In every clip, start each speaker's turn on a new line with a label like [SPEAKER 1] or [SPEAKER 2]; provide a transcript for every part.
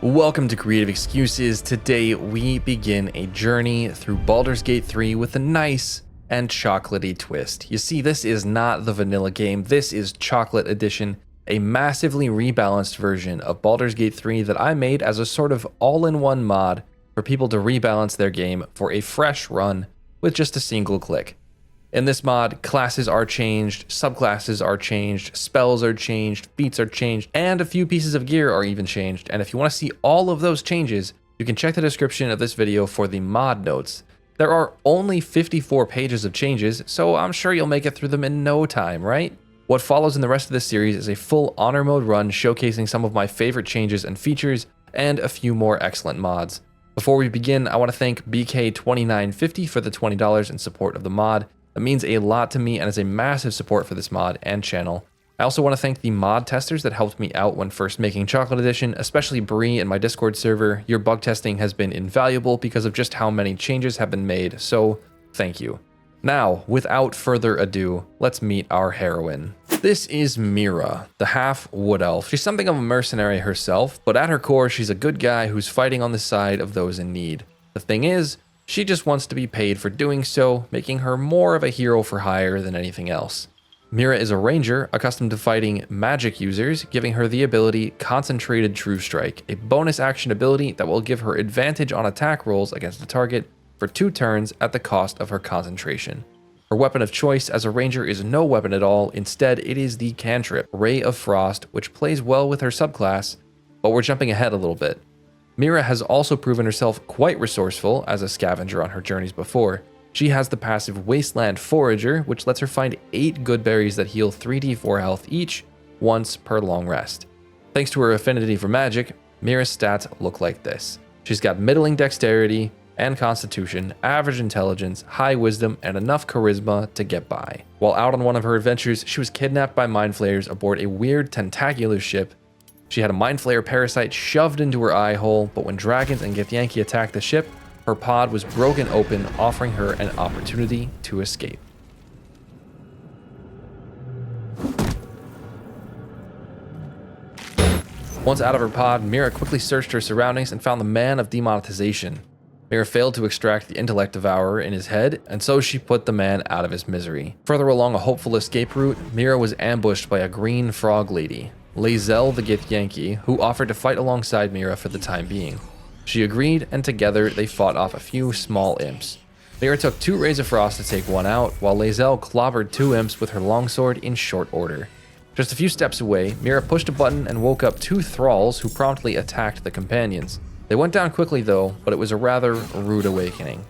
[SPEAKER 1] Welcome to Creative Excuses. Today we begin a journey through Baldur's Gate 3 with a nice and chocolatey twist. You see, this is not the vanilla game, this is Chocolate Edition, a massively rebalanced version of Baldur's Gate 3 that I made as a sort of all-in-one mod for people to rebalance their game for a fresh run with just a single click. In this mod, classes are changed, subclasses are changed, spells are changed, feats are changed, and a few pieces of gear are even changed. And if you want to see all of those changes, you can check the description of this video for the mod notes. There are only 54 pages of changes, so I'm sure you'll make it through them in no time, right? What follows in the rest of this series is a full honor mode run showcasing some of my favorite changes and features, and a few more excellent mods. Before we begin, I want to thank BK2950 for the $20 in support of the mod. That means a lot to me and is a massive support for this mod and channel. I also want to thank the mod testers that helped me out when first making Chocolate Edition, especially Bree in my Discord server. Your bug testing has been invaluable because of just how many changes have been made, so thank you. Now, without further ado, let's meet our heroine. This is Mira, the half wood elf. She's something of a mercenary herself, but at her core, she's a good guy who's fighting on the side of those in need. The thing is, she just wants to be paid for doing so, making her more of a hero for hire than anything else. Mira is a ranger, accustomed to fighting magic users, giving her the ability Concentrated True Strike, a bonus action ability that will give her advantage on attack rolls against the target for 2 turns at the cost of her concentration. Her weapon of choice as a ranger is no weapon at all, instead it is the cantrip, Ray of Frost, which plays well with her subclass, but we're jumping ahead a little bit. Mira has also proven herself quite resourceful as a scavenger on her journeys before. She has the passive Wasteland Forager, which lets her find 8 good berries that heal 3d4 health each, once per long rest. Thanks to her affinity for magic, Mira's stats look like this. She's got middling dexterity and constitution, average intelligence, high wisdom, and enough charisma to get by. While out on one of her adventures, she was kidnapped by mind flayers aboard a weird tentacular ship. She had a mind flayer parasite shoved into her eye hole, but when dragons and Githyanki attacked the ship, her pod was broken open, offering her an opportunity to escape. Once out of her pod, Mira quickly searched her surroundings and found the Man of Demonetization. Mira failed to extract the Intellect Devourer in his head, and so she put the man out of his misery. Further along a hopeful escape route, Mira was ambushed by a green frog lady, Lae'zel the Githyanki, who offered to fight alongside Mira for the time being. She agreed, and together they fought off a few small imps. Mira took 2 Rays of Frost to take one out, while Lae'zel clobbered 2 imps with her longsword in short order. Just a few steps away, Mira pushed a button and woke up 2 thralls who promptly attacked the companions. They went down quickly though, but it was a rather rude awakening.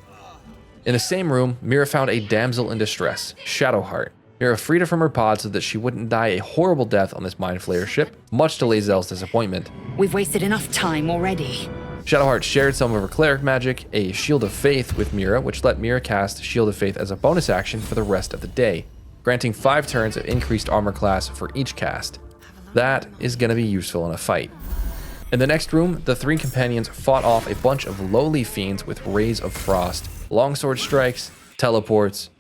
[SPEAKER 1] In the same room, Mira found a damsel in distress, Shadowheart. Mira freed her from her pod so that she wouldn't die a horrible death on this mind flayer ship, much to Lae'zel's disappointment.
[SPEAKER 2] We've wasted enough time already.
[SPEAKER 1] Shadowheart shared some of her cleric magic, a Shield of Faith, with Mira, which let Mira cast Shield of Faith as a bonus action for the rest of the day, granting 5 turns of increased armor class for each cast. That is going to be useful in a fight. In the next room, the 3 companions fought off a bunch of lowly fiends with Rays of Frost, longsword strikes, teleports.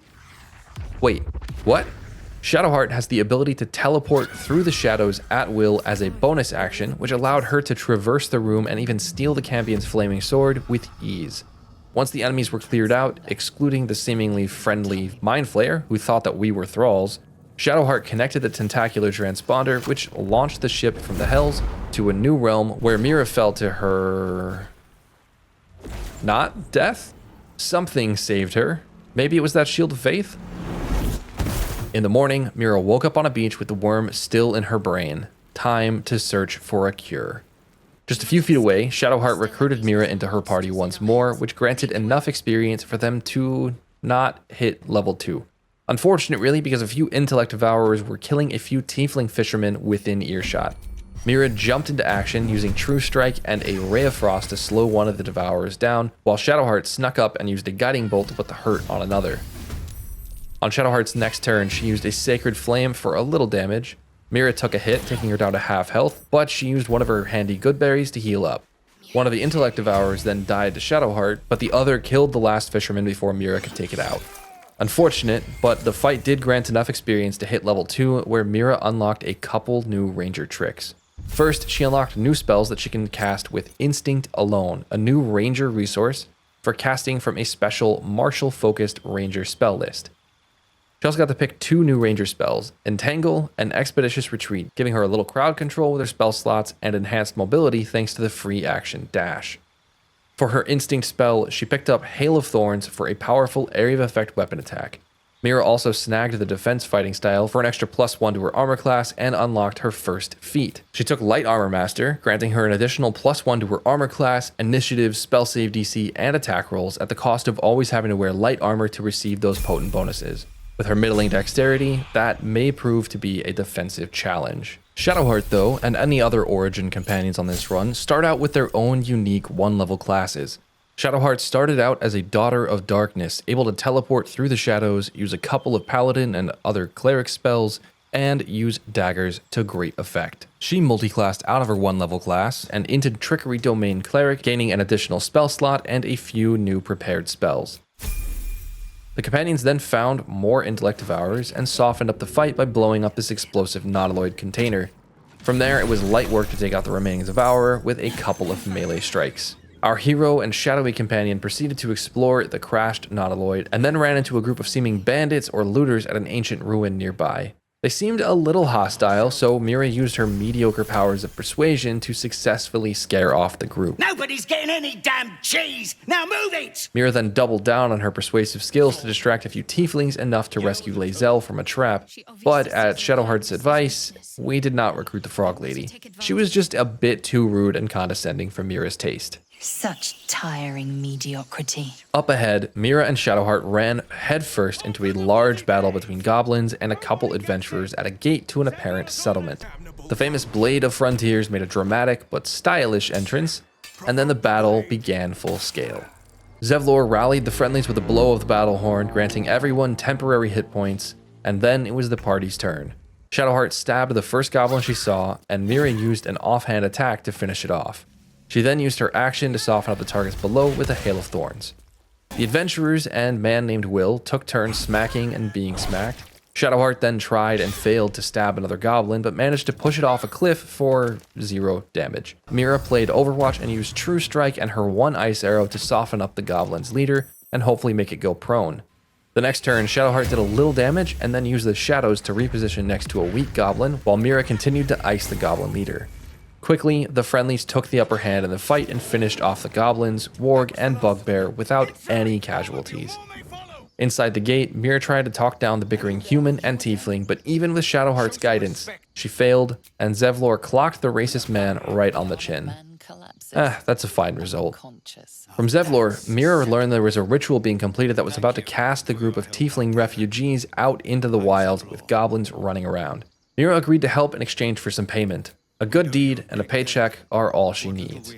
[SPEAKER 1] Wait, what? Shadowheart has the ability to teleport through the shadows at will as a bonus action, which allowed her to traverse the room and even steal the champion's flaming sword with ease. Once the enemies were cleared out, excluding the seemingly friendly mind flayer who thought that we were thralls, Shadowheart connected the tentacular transponder, which launched the ship from the Hells to a new realm where Mira fell to her... not death? Something saved her. Maybe it was that Shield of Faith? In the morning, Mira woke up on a beach with the worm still in her brain. Time to search for a cure. Just a few feet away, Shadowheart recruited Mira into her party once more, which granted enough experience for them to not hit level 2. Unfortunate really, because a few Intellect Devourers were killing a few Tiefling fishermen within earshot. Mira jumped into action using True Strike and a Ray of Frost to slow one of the Devourers down, while Shadowheart snuck up and used a Guiding Bolt to put the hurt on another. On Shadowheart's next turn, she used a Sacred Flame for a little damage. Mira took a hit, taking her down to half health, but she used one of her handy good berries to heal up. One of the Intellect Devourers then died to Shadowheart, but the other killed the last fisherman before Mira could take it out. Unfortunate, but the fight did grant enough experience to hit level 2, where Mira unlocked a couple new ranger tricks. First, she unlocked new spells that she can cast with Instinct alone, a new Ranger resource for casting from a special martial-focused Ranger spell list. She also got to pick 2 new Ranger spells, Entangle and Expeditious Retreat, giving her a little crowd control with her spell slots and enhanced mobility thanks to the free action dash. For her Instinct spell, she picked up Hail of Thorns for a powerful area of effect weapon attack. Mira also snagged the defense fighting style for an extra +1 to her armor class and unlocked her first feat. She took Light Armor Master, granting her an additional +1 to her armor class, initiative, spell save DC, and attack rolls at the cost of always having to wear light armor to receive those potent bonuses. With her middling dexterity, that may prove to be a defensive challenge. Shadowheart, though, and any other Origin companions on this run start out with their own unique 1-level classes. Shadowheart started out as a Daughter of Darkness, able to teleport through the shadows, use a couple of Paladin and other Cleric spells, and use daggers to great effect. She multiclassed out of her 1-level class and into Trickery Domain Cleric, gaining an additional spell slot and a few new prepared spells. The companions then found more Intellect Devourers and softened up the fight by blowing up this explosive Nautiloid container. From there, it was light work to take out the remaining Devourer with a couple of melee strikes. Our hero and shadowy companion proceeded to explore the crashed Nautiloid and then ran into a group of seeming bandits or looters at an ancient ruin nearby. They seemed a little hostile, so Mira used her mediocre powers of persuasion to successfully scare off the group.
[SPEAKER 3] Nobody's getting any damn cheese! Now move it!
[SPEAKER 1] Mira then doubled down on her persuasive skills to distract a few tieflings enough to rescue Lae'zel from a trap, but at Shadowheart's advice, we did not recruit the Frog Lady. She was just a bit too rude and condescending for Mira's taste.
[SPEAKER 2] Such tiring mediocrity.
[SPEAKER 1] Up ahead, Mira and Shadowheart ran headfirst into a large battle between goblins and a couple adventurers at a gate to an apparent settlement. The famous Blade of Frontiers made a dramatic but stylish entrance, and then the battle began full scale. Zevlor rallied the friendlies with a blow of the battle horn, granting everyone temporary hit points, and then it was the party's turn. Shadowheart stabbed the first goblin she saw, and Mira used an offhand attack to finish it off. She then used her action to soften up the targets below with a Hail of Thorns. The adventurers and man named Will took turns smacking and being smacked. Shadowheart then tried and failed to stab another goblin, but managed to push it off a cliff for 0 damage. Mira played Overwatch and used True Strike and her 1 ice arrow to soften up the goblin's leader and hopefully make it go prone. The next turn, Shadowheart did a little damage and then used the shadows to reposition next to a weak goblin, while Mira continued to ice the goblin leader. Quickly, the friendlies took the upper hand in the fight and finished off the goblins, warg, and bugbear without any casualties. Inside the gate, Mira tried to talk down the bickering human and tiefling, but even with Shadowheart's guidance, she failed, and Zevlor clocked the racist man right on the chin. That's a fine result. From Zevlor, Mira learned there was a ritual being completed that was about to cast the group of tiefling refugees out into the wilds with goblins running around. Mira agreed to help in exchange for some payment. A good deed and a paycheck are all she needs.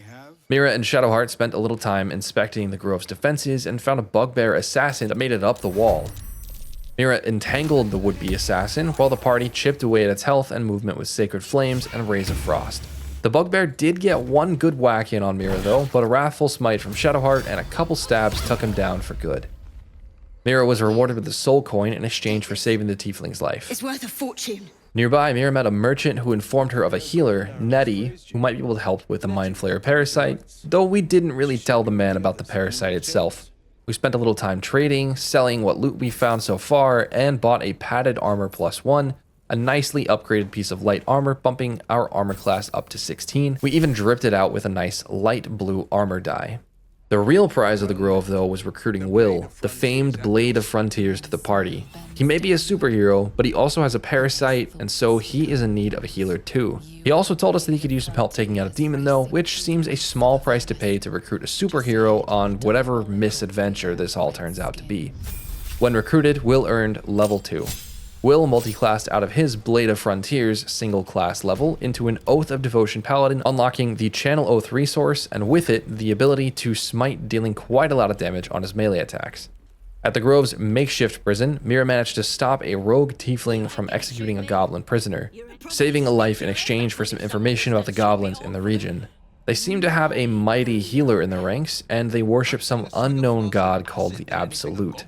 [SPEAKER 1] Mira and Shadowheart spent a little time inspecting the grove's defenses and found a bugbear assassin that made it up the wall. Mira entangled the would-be assassin while the party chipped away at its health and movement with Sacred Flames and Rays of Frost. The bugbear did get one good whack in on Mira though, but a Wrathful Smite from Shadowheart and a couple stabs took him down for good. Mira was rewarded with a soul coin in exchange for saving the tiefling's life.
[SPEAKER 2] It's worth a fortune.
[SPEAKER 1] Nearby, Mira met a merchant who informed her of a healer, Nettie, who might be able to help with the Mind Flayer parasite, though we didn't really tell the man about the parasite itself. We spent a little time trading, selling what loot we found so far, and bought a padded armor +1, a nicely upgraded piece of light armor, bumping our armor class up to 16. We even dripped it out with a nice light blue armor dye. The real prize of the Grove, though, was recruiting Will, the famed Blade of Frontiers, to the party. He may be a superhero, but he also has a parasite, and so he is in need of a healer too. He also told us that he could use some help taking out a demon though, which seems a small price to pay to recruit a superhero on whatever misadventure this all turns out to be. When recruited, Will earned level 2. Will multiclassed out of his Blade of Frontiers single class level into an Oath of Devotion Paladin, unlocking the Channel Oath resource, and with it, the ability to smite, dealing quite a lot of damage on his melee attacks. At the Grove's makeshift prison, Mira managed to stop a rogue tiefling from executing a goblin prisoner, saving a life in exchange for some information about the goblins in the region. They seem to have a mighty healer in their ranks, and they worship some unknown god called the Absolute.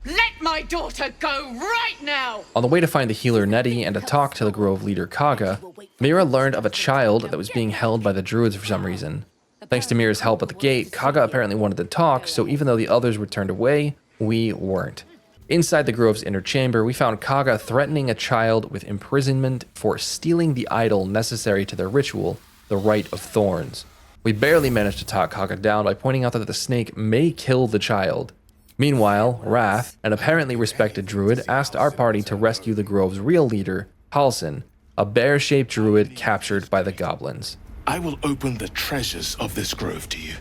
[SPEAKER 3] Let my
[SPEAKER 4] my daughter go right now!
[SPEAKER 1] On the way to find the healer Nettie and to talk to the Grove leader Kaga, Mira learned of a child that was being held by the druids for some reason. Thanks to Mira's help at the gate, Kaga apparently wanted to talk, so even though the others were turned away, we weren't. Inside the Grove's inner chamber, we found Kaga threatening a child with imprisonment for stealing the idol necessary to their ritual, the Rite of Thorns. We barely managed to talk Kaga down by pointing out that the snake may kill the child. Meanwhile, Wrath, an apparently respected druid, asked our party to rescue the Grove's real leader, Halsin, a bear-shaped druid captured by the goblins.
[SPEAKER 5] I will open the treasures of this grove to you,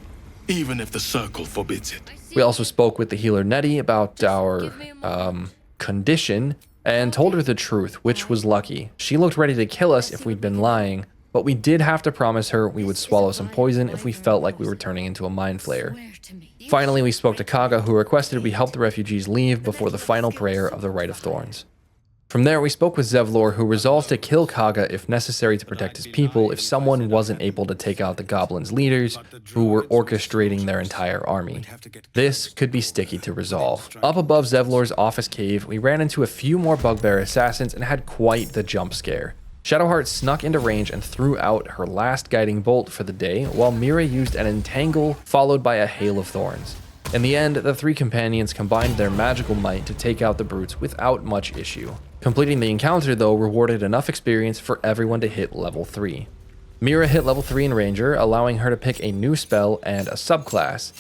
[SPEAKER 5] even if the circle forbids it.
[SPEAKER 1] We also spoke with the healer Nettie about our condition and told her the truth, which was lucky. She looked ready to kill us if we'd been lying, but we did have to promise her we would swallow some poison if we felt like we were turning into a mind flayer. Finally, we spoke to Kaga, who requested we help the refugees leave before the final prayer of the Rite of Thorns. From there, we spoke with Zevlor, who resolved to kill Kaga if necessary to protect his people if someone wasn't able to take out the goblins' leaders, who were orchestrating their entire army. This could be sticky to resolve. Up above Zevlor's office cave, we ran into a few more bugbear assassins and had quite the jump scare. Shadowheart snuck into range and threw out her last guiding bolt for the day, while Mira used an entangle followed by a hail of thorns. In the end, the three companions combined their magical might to take out the brutes without much issue. Completing the encounter, though, rewarded enough experience for everyone to hit level 3. Mira hit level 3 in Ranger, allowing her to pick a new spell and a subclass.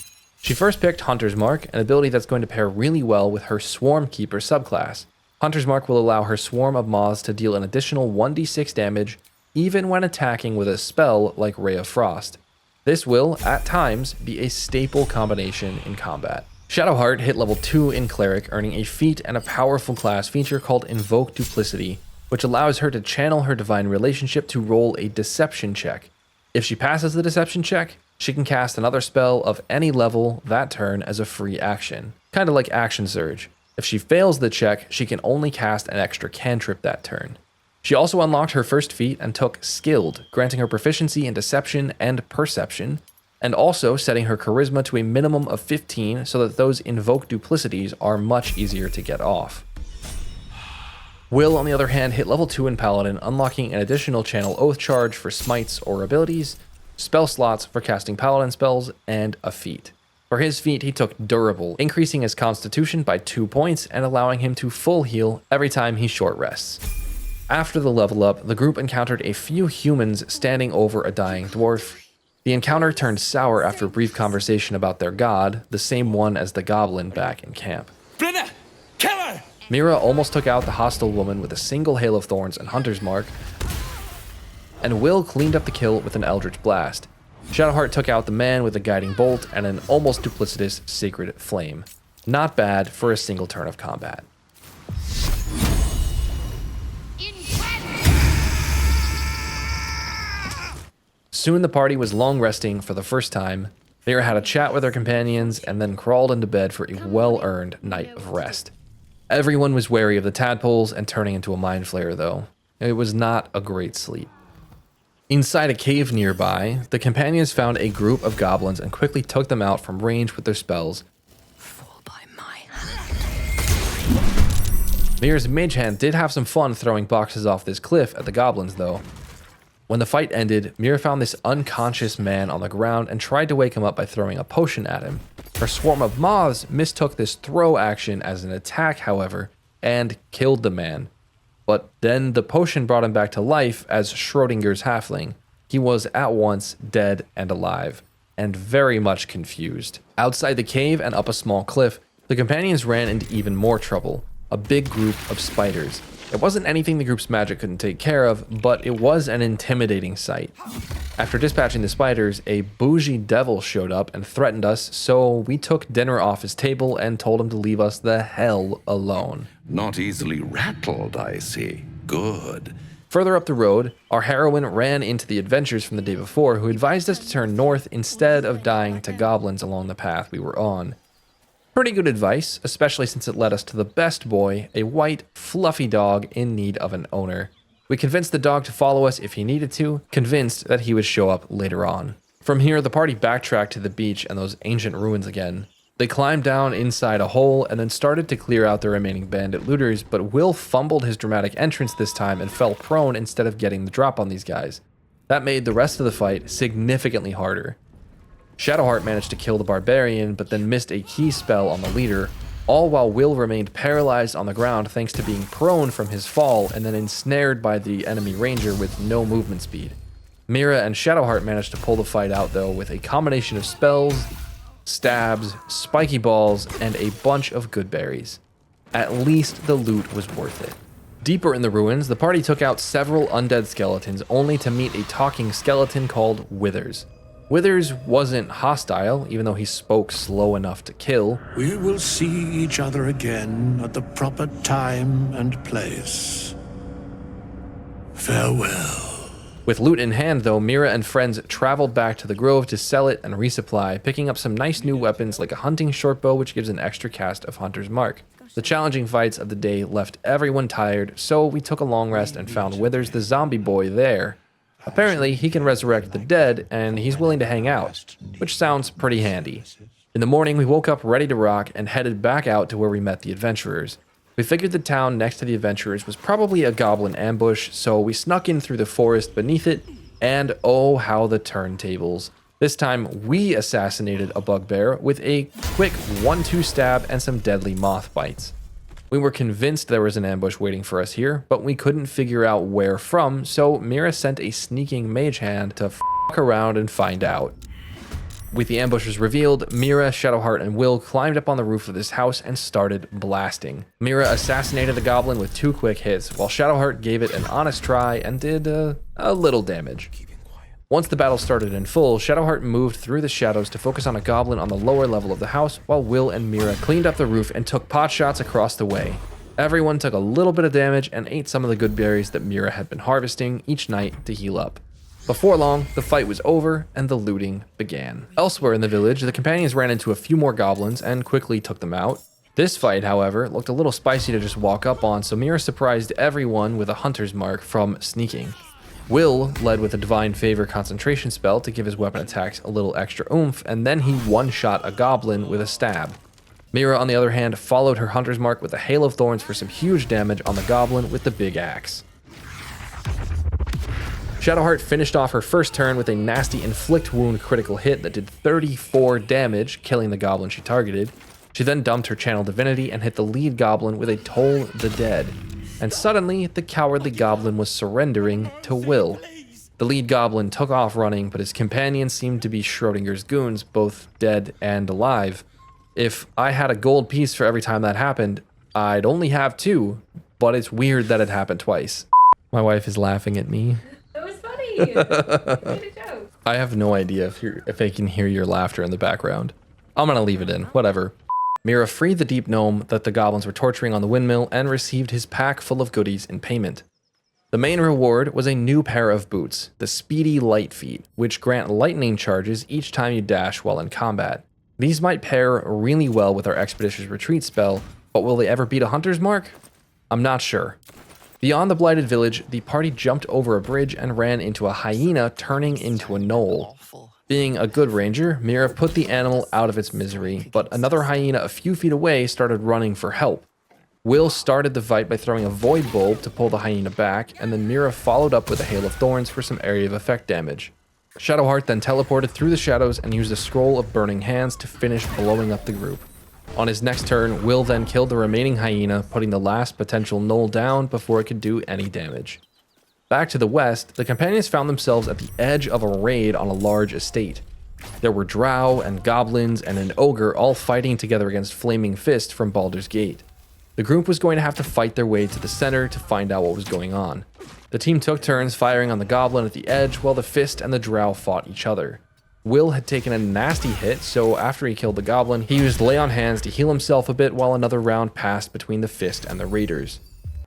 [SPEAKER 1] She first picked Hunter's Mark, an ability that's going to pair really well with her Swarm Keeper subclass. Hunter's Mark will allow her swarm of moths to deal an additional 1d6 damage, even when attacking with a spell like Ray of Frost. This will, at times, be a staple combination in combat. Shadowheart hit level 2 in Cleric, earning a feat and a powerful class feature called Invoke Duplicity, which allows her to channel her divine relationship to roll a deception check. If she passes the deception check, she can cast another spell of any level that turn as a free action, kind of like Action Surge. If she fails the check, she can only cast an extra cantrip that turn. She also unlocked her first feat and took Skilled, granting her proficiency in Deception and Perception, and also setting her charisma to a minimum of 15 so that those invoke duplicities are much easier to get off. Will, on the other hand, hit level 2 in Paladin, unlocking an additional channel oath charge for smites or abilities, spell slots for casting Paladin spells, and a feat. For his feat, he took Durable, increasing his constitution by 2 points and allowing him to full heal every time he short rests. After the level up, the group encountered a few humans standing over a dying dwarf. The encounter turned sour after a brief conversation about their god, the same one as the goblin back in camp.
[SPEAKER 3] Brenna! Kill her!
[SPEAKER 1] Mira almost took out the hostile woman with a single Hail of Thorns and Hunter's Mark, and Will cleaned up the kill with an Eldritch Blast. Shadowheart took out the man with a Guiding Bolt and an almost duplicitous Sacred Flame. Not bad for a single turn of combat. Soon the party was long resting for the first time. Mira had a chat with her companions and then crawled into bed for a well-earned night of rest. Everyone was wary of the tadpoles and turning into a mind flayer, though. It was not a great sleep. Inside a cave nearby, the companions found a group of goblins and quickly took them out from range with their spells.
[SPEAKER 2] Fall by my hand.
[SPEAKER 1] Mira's mage hand did have some fun throwing boxes off this cliff at the goblins, though. When the fight ended, Mira found this unconscious man on the ground and tried to wake him up by throwing a potion at him. Her swarm of moths mistook this throw action as an attack, however, and killed the man. But then the potion brought him back to life as Schrodinger's halfling. He was at once dead and alive, and very much confused. Outside the cave and up a small cliff, the companions ran into even more trouble, a big group of spiders. It wasn't anything the group's magic couldn't take care of, but it was an intimidating sight. After dispatching the spiders, a bougie devil showed up and threatened us, so we took dinner off his table and told him to leave us the hell alone.
[SPEAKER 6] Not easily rattled, I see. Good.
[SPEAKER 1] Further up the road, our heroine ran into the adventurers from the day before, who advised us to turn north instead of dying to goblins along the path we were on. Pretty good advice, especially since it led us to the best boy, a white, fluffy dog in need of an owner. We convinced the dog to follow us if he needed to, convinced that he would show up later on. From here, the party backtracked to the beach and those ancient ruins again. They climbed down inside a hole and then started to clear out the remaining bandit looters, but Will fumbled his dramatic entrance this time and fell prone instead of getting the drop on these guys. That made the rest of the fight significantly harder. Shadowheart managed to kill the barbarian, but then missed a key spell on the leader, all while Will remained paralyzed on the ground thanks to being prone from his fall and then ensnared by the enemy ranger with no movement speed. Mira and Shadowheart managed to pull the fight out though with a combination of spells, stabs, spiky balls, and a bunch of good berries. At least the loot was worth it. Deeper in the ruins, the party took out several undead skeletons only to meet a talking skeleton called Withers. Withers wasn't hostile, even though he spoke slow enough to kill.
[SPEAKER 7] We will see each other again at the proper time and place. Farewell.
[SPEAKER 1] With loot in hand though, Mira and friends traveled back to the grove to sell it and resupply, picking up some nice new weapons like a hunting shortbow which gives an extra cast of Hunter's Mark. The challenging fights of the day left everyone tired, so we took a long rest and found Withers the zombie boy there. Apparently he can resurrect the dead and he's willing to hang out, which sounds pretty handy. In the morning we woke up ready to rock and headed back out to where we met the adventurers. We figured the town next to the adventurers was probably a goblin ambush, so we snuck in through the forest beneath it, and oh how the turntables. This time we assassinated a bugbear with a quick 1-2 stab and some deadly moth bites. We were convinced there was an ambush waiting for us here, but we couldn't figure out where from, so Mira sent a sneaking mage hand to f*** around and find out. With the ambushers revealed, Mira, Shadowheart, and Will climbed up on the roof of this house and started blasting. Mira assassinated the goblin with 2 quick hits, while Shadowheart gave it an honest try and did a little damage. Once the battle started in full, Shadowheart moved through the shadows to focus on a goblin on the lower level of the house, while Will and Mira cleaned up the roof and took pot shots across the way. Everyone took a little bit of damage and ate some of the good berries that Mira had been harvesting each night to heal up. Before long, the fight was over and the looting began. Elsewhere in the village, the companions ran into a few more goblins and quickly took them out. This fight, however, looked a little spicy to just walk up on, so Mira surprised everyone with a hunter's mark from sneaking. Will led with a Divine Favor concentration spell to give his weapon attacks a little extra oomph, and then he one-shot a goblin with a stab. Mira, on the other hand, followed her hunter's mark with a Hail of Thorns for some huge damage on the goblin with the big axe. Shadowheart finished off her first turn with a nasty Inflict Wound critical hit that did 34 damage, killing the goblin she targeted. She then dumped her Channel Divinity and hit the lead goblin with a Toll the Dead. And suddenly, the cowardly goblin was surrendering to Will. The lead goblin took off running, but his companions seemed to be Schrodinger's goons, both dead and alive. If I had a gold piece for every time that happened, I'd only have 2, but it's weird that it happened twice. My wife is laughing at me.
[SPEAKER 2] That was funny. You made a joke.
[SPEAKER 1] I have no idea if I can hear your laughter in the background. I'm gonna leave it in, whatever. Mira freed the deep gnome that the goblins were torturing on the windmill and received his pack full of goodies in payment. The main reward was a new pair of boots, the Speedy Light Feet, which grant lightning charges each time you dash while in combat. These might pair really well with our Expeditious Retreat spell, but will they ever beat a Hunter's Mark? I'm not sure. Beyond the blighted village, the party jumped over a bridge and ran into a hyena turning into a gnoll. Being a good ranger, Mira put the animal out of its misery, but another hyena a few feet away started running for help. Will started the fight by throwing a Void Bulb to pull the hyena back, and then Mira followed up with a Hail of Thorns for some area of effect damage. Shadowheart then teleported through the shadows and used a Scroll of Burning Hands to finish blowing up the group. On his next turn, Will then killed the remaining hyena, putting the last potential gnoll down before it could do any damage. Back to the west, the companions found themselves at the edge of a raid on a large estate. There were drow and goblins and an ogre all fighting together against Flaming Fist from Baldur's Gate. The group was going to have to fight their way to the center to find out what was going on. The team took turns firing on the goblin at the edge while the Fist and the drow fought each other. Will had taken a nasty hit, so after he killed the goblin, he used Lay on Hands to heal himself a bit while another round passed between the Fist and the raiders.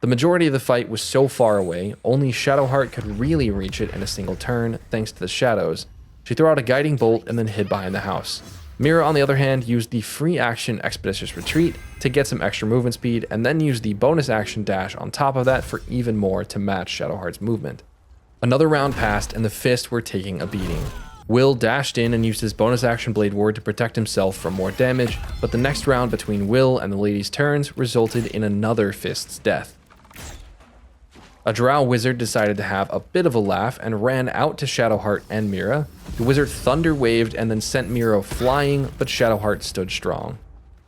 [SPEAKER 1] The majority of the fight was so far away, only Shadowheart could really reach it in a single turn, thanks to the shadows. She threw out a Guiding Bolt and then hid behind the house. Mira, on the other hand, used the free action Expeditious Retreat to get some extra movement speed, and then used the bonus action Dash on top of that for even more to match Shadowheart's movement. Another round passed and the Fist were taking a beating. Will dashed in and used his bonus action Blade Ward to protect himself from more damage, but the next round between Will and the lady's turns resulted in another Fist's death. A drow wizard decided to have a bit of a laugh and ran out to Shadowheart and Mira. The wizard thunder waved and then sent Mira flying, but Shadowheart stood strong.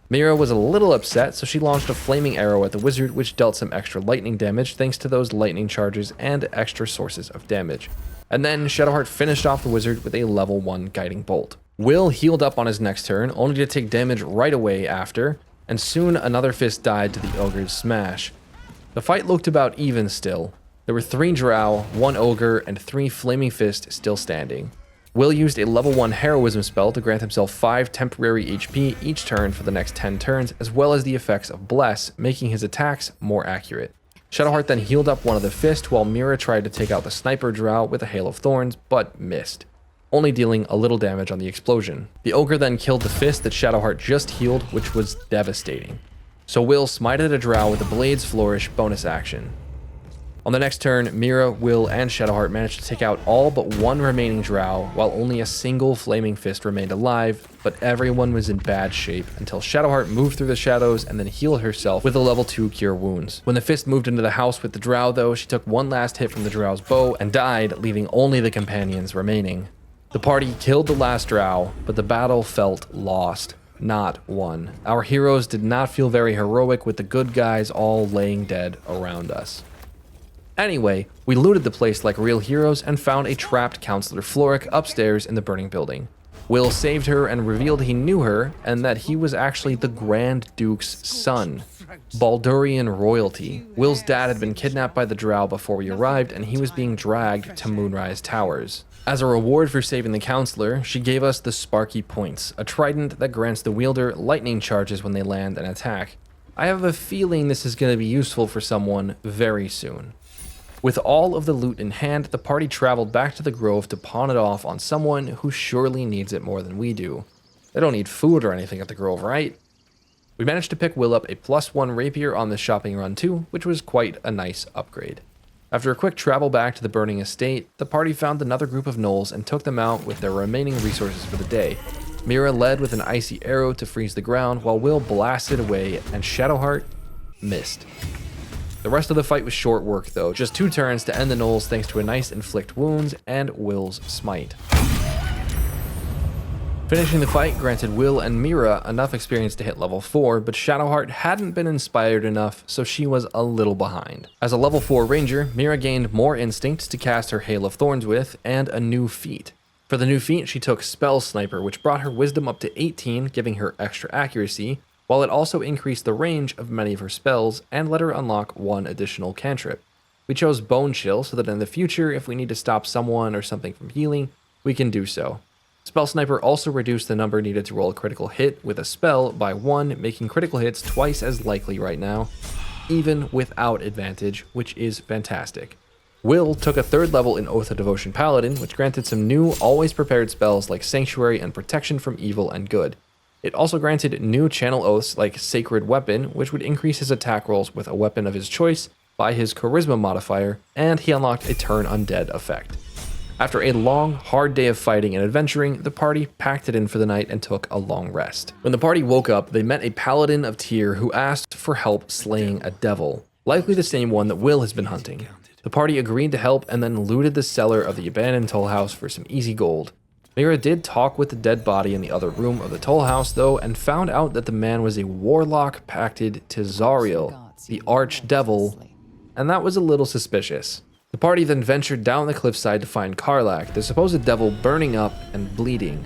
[SPEAKER 1] Mira was a little upset, so she launched a flaming arrow at the wizard, which dealt some extra lightning damage thanks to those lightning charges and extra sources of damage. And then Shadowheart finished off the wizard with a level 1 guiding bolt. Will healed up on his next turn, only to take damage right away after, and soon another fist died to the ogre's smash. The fight looked about even still. There were 3 drow, 1 ogre, and 3 flaming fist still standing. Will used a level 1 heroism spell to grant himself 5 temporary HP each turn for the next 10 turns, as well as the effects of Bless, making his attacks more accurate. Shadowheart then healed up one of the fist while Mira tried to take out the sniper drow with a hail of thorns, but missed, only dealing a little damage on the explosion. The ogre then killed the fist that Shadowheart just healed, which was devastating. So Will smited a drow with a Blade's Flourish bonus action. On the next turn, Mira, Will, and Shadowheart managed to take out all but 1 remaining drow, while only a single flaming fist remained alive, but everyone was in bad shape until Shadowheart moved through the shadows and then healed herself with a level 2 Cure Wounds. When the fist moved into the house with the drow though, she took one last hit from the drow's bow and died, leaving only the companions remaining. The party killed the last drow, but the battle felt lost, not won. Our heroes did not feel very heroic with the good guys all laying dead around us. Anyway, we looted the place like real heroes and found a trapped Counselor Floric upstairs in the burning building. Will saved her and revealed he knew her and that he was actually the Grand Duke's son, Baldurian royalty. Will's dad had been kidnapped by the drow before we arrived and he was being dragged to Moonrise Towers. As a reward for saving the Counselor, she gave us the Sparky Points, a trident that grants the wielder lightning charges when they land an attack. I have a feeling this is going to be useful for someone very soon. With all of the loot in hand, the party traveled back to the grove to pawn it off on someone who surely needs it more than we do. They don't need food or anything at the grove, right? We managed to pick Will up a +1 rapier on the shopping run too, which was quite a nice upgrade. After a quick travel back to the burning estate, the party found another group of gnolls and took them out with their remaining resources for the day. Mira led with an icy arrow to freeze the ground, while Will blasted away and Shadowheart missed. The rest of the fight was short work though, just 2 turns to end the gnolls thanks to a nice inflict wounds and Will's smite. Finishing the fight granted Will and Mira enough experience to hit level 4, but Shadowheart hadn't been inspired enough, so she was a little behind. As a level 4 ranger, Mira gained more instinct to cast her Hail of Thorns with, and a new feat. For the new feat, she took Spell Sniper, which brought her wisdom up to 18, giving her extra accuracy, while it also increased the range of many of her spells and let her unlock 1 additional cantrip. We chose Bone Chill so that in the future, if we need to stop someone or something from healing, we can do so. Spell Sniper also reduced the number needed to roll a critical hit with a spell by 1, making critical hits twice as likely right now, even without advantage, which is fantastic. Will took a 3rd level in Oath of Devotion Paladin, which granted some new, always prepared spells like Sanctuary and Protection from Evil and Good. It also granted new channel oaths like Sacred Weapon, which would increase his attack rolls with a weapon of his choice by his Charisma modifier, and he unlocked a Turn Undead effect. After a long, hard day of fighting and adventuring, the party packed it in for the night and took a long rest. When the party woke up, they met a Paladin of Tyr who asked for help slaying a devil, likely the same one that Will has been hunting. The party agreed to help and then looted the cellar of the abandoned toll house for some easy gold. Mira did talk with the dead body in the other room of the toll house though, and found out that the man was a warlock pacted to Zariel, the archdevil, and that was a little suspicious. The party then ventured down the cliffside to find Karlach, the supposed devil burning up and bleeding.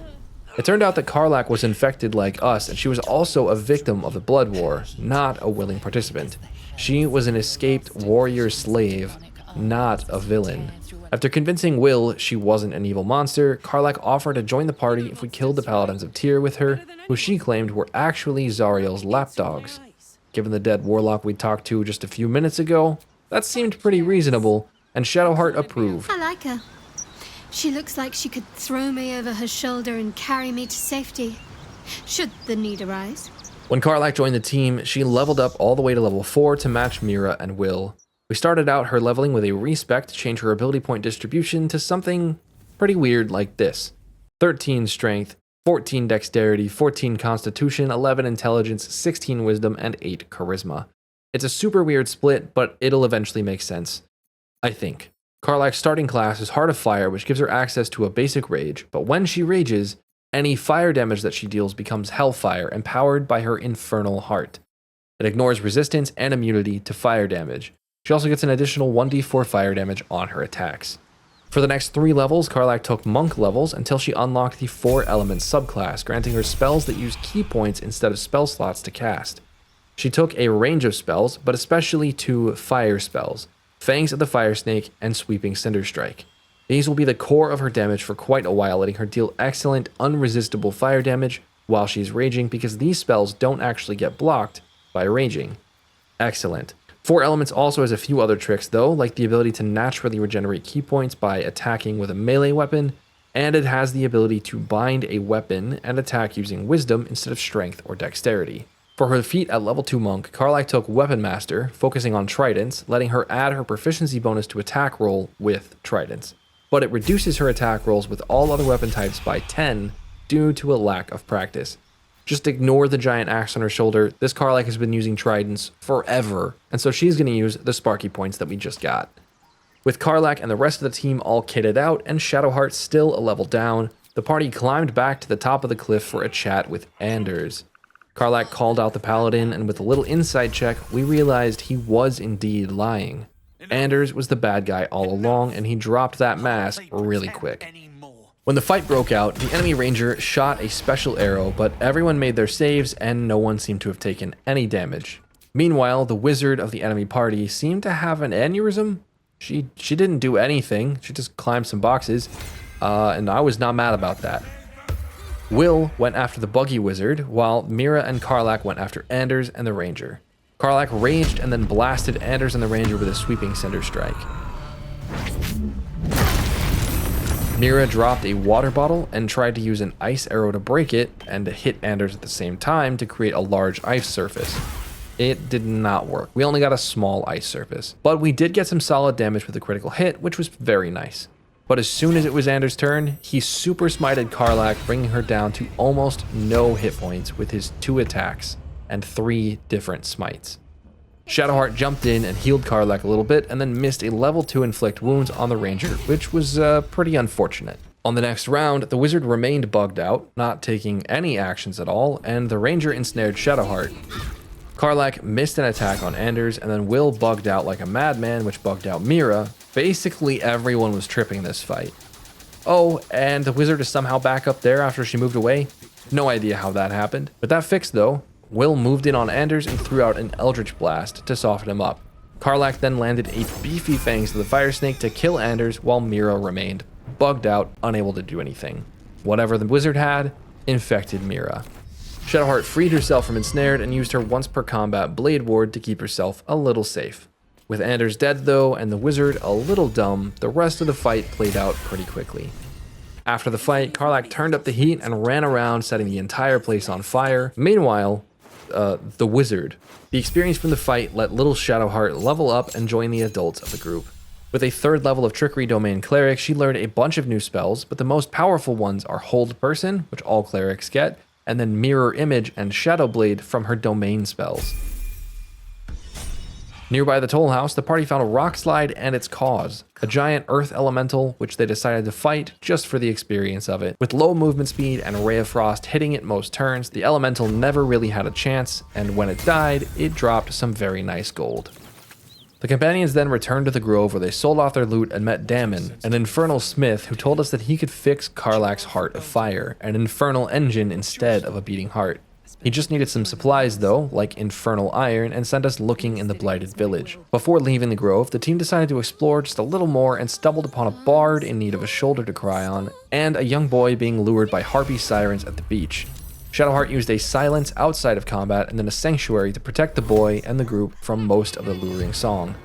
[SPEAKER 1] It turned out that Karlach was infected like us, and she was also a victim of the Blood War, not a willing participant. She was an escaped warrior slave, not a villain. After convincing Will she wasn't an evil monster, Karlach offered to join the party if we killed the Paladins of Tyr with her, who she claimed were actually Zariel's lapdogs. Given the dead warlock we talked to just a few minutes ago, that seemed pretty reasonable, and Shadowheart approved.
[SPEAKER 8] I like her. She looks like she could throw me over her shoulder and carry me to safety, should the need arise.
[SPEAKER 1] When Karlach joined the team, she leveled up all the way to level 4 to match Mira and Will. We started out her leveling with a respec to change her ability point distribution to something pretty weird like this. 13 strength, 14 dexterity, 14 constitution, 11 intelligence, 16 wisdom, and 8 charisma. It's a super weird split, but it'll eventually make sense, I think. Karlach's starting class is Heart of Fire, which gives her access to a basic rage, but when she rages, any fire damage that she deals becomes Hellfire, empowered by her Infernal Heart. It ignores resistance and immunity to fire damage. She also gets an additional 1d4 fire damage on her attacks. For the next 3 levels, Karlach took Monk levels until she unlocked the 4 Elements subclass, granting her spells that use key points instead of spell slots to cast. She took a range of spells, but especially 2 fire spells, Fangs of the Fire Snake and Sweeping Cinder Strike. These will be the core of her damage for quite a while, letting her deal excellent, unresistible fire damage while she's raging, because these spells don't actually get blocked by raging. Excellent. 4 Elements also has a few other tricks though, like the ability to naturally regenerate key points by attacking with a melee weapon, and it has the ability to bind a weapon and attack using wisdom instead of strength or dexterity. For her feat at level 2 Monk, Karlach took Weapon Master, focusing on tridents, letting her add her proficiency bonus to attack roll with tridents. But it reduces her attack rolls with all other weapon types by 10 due to a lack of practice. Just ignore the giant axe on her shoulder. This Karlach has been using tridents forever, and so she's going to use the Sparky points that we just got. With Karlach and the rest of the team all kitted out and Shadowheart still a level down, the party climbed back to the top of the cliff for a chat with Anders. Karlach called out the paladin, and with a little inside check, we realized he was indeed lying. Anders was the bad guy all along, and he dropped that mask really quick. When the fight broke out, the enemy ranger shot a special arrow, but everyone made their saves and no one seemed to have taken any damage. Meanwhile, the wizard of the enemy party seemed to have an aneurysm. She didn't do anything, she just climbed some boxes, and I was not mad about that. Will went after the buggy wizard, while Mira and Karlach went after Anders and the ranger. Karlach raged and then blasted Anders and the ranger with a Sweeping Cinder Strike. Mira dropped a water bottle and tried to use an ice arrow to break it and to hit Anders at the same time to create a large ice surface. It did not work. We only got a small ice surface, but we did get some solid damage with a critical hit, which was very nice. But as soon as it was Anders' turn, he super smited Karlach, bringing her down to almost no hit points with his 2 attacks and 3 different smites. Shadowheart jumped in and healed Karlach a little bit, and then missed a level 2 inflict wounds on the ranger, which was pretty unfortunate. On the next round, the wizard remained bugged out, not taking any actions at all, and the ranger ensnared Shadowheart. Karlach missed an attack on Anders, and then Will bugged out like a madman, which bugged out Mira. Basically everyone was tripping this fight. Oh, and the wizard is somehow back up there after she moved away. No idea how that happened. But that fixed though. Will moved in on Anders and threw out an Eldritch Blast to soften him up. Karlach then landed a beefy Fangs of the Fire Snake to kill Anders, while Mira remained bugged out, unable to do anything. Whatever the wizard had infected Mira. Shadowheart freed herself from ensnared and used her once per combat Blade Ward to keep herself a little safe. With Anders dead though, and the wizard a little dumb, the rest of the fight played out pretty quickly. After the fight, Karlach turned up the heat and ran around, setting the entire place on fire. Meanwhile, the wizard. The experience from the fight let little Shadowheart level up and join the adults of the group. With a 3rd level of Trickery Domain Cleric, she learned a bunch of new spells, but the most powerful ones are Hold Person, which all clerics get, and then Mirror Image and Shadow Blade from her domain spells. Nearby the toll house, the party found a rock slide and its cause, a giant earth elemental which they decided to fight just for the experience of it. With low movement speed and Ray of Frost hitting it most turns, the elemental never really had a chance, and when it died, it dropped some very nice gold. The companions then returned to the grove where they sold off their loot and met Damon, an infernal smith who told us that he could fix Karlach's Heart of Fire, an infernal engine instead of a beating heart. He just needed some supplies though, like infernal iron, and sent us looking in the blighted village. Before leaving the grove, the team decided to explore just a little more and stumbled upon a bard in need of a shoulder to cry on, and a young boy being lured by harpy sirens at the beach. Shadowheart used a silence outside of combat and then a sanctuary to protect the boy and the group from most of the luring song.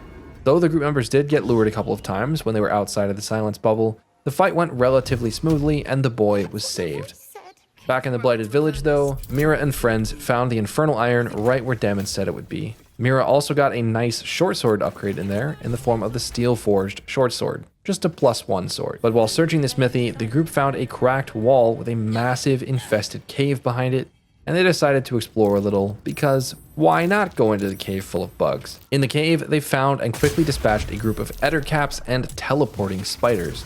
[SPEAKER 1] Though the group members did get lured a couple of times when they were outside of the silence bubble, the fight went relatively smoothly and the boy was saved. Back in the blighted village though, Mira and friends found the infernal iron right where Damon said it would be. Mira also got a nice short sword upgrade in there in the form of the steel forged short sword, just a +1 sword. But while searching the smithy, the group found a cracked wall with a massive infested cave behind it, and they decided to explore a little because why not go into the cave full of bugs? In the cave, they found and quickly dispatched a group of ettercaps and teleporting spiders.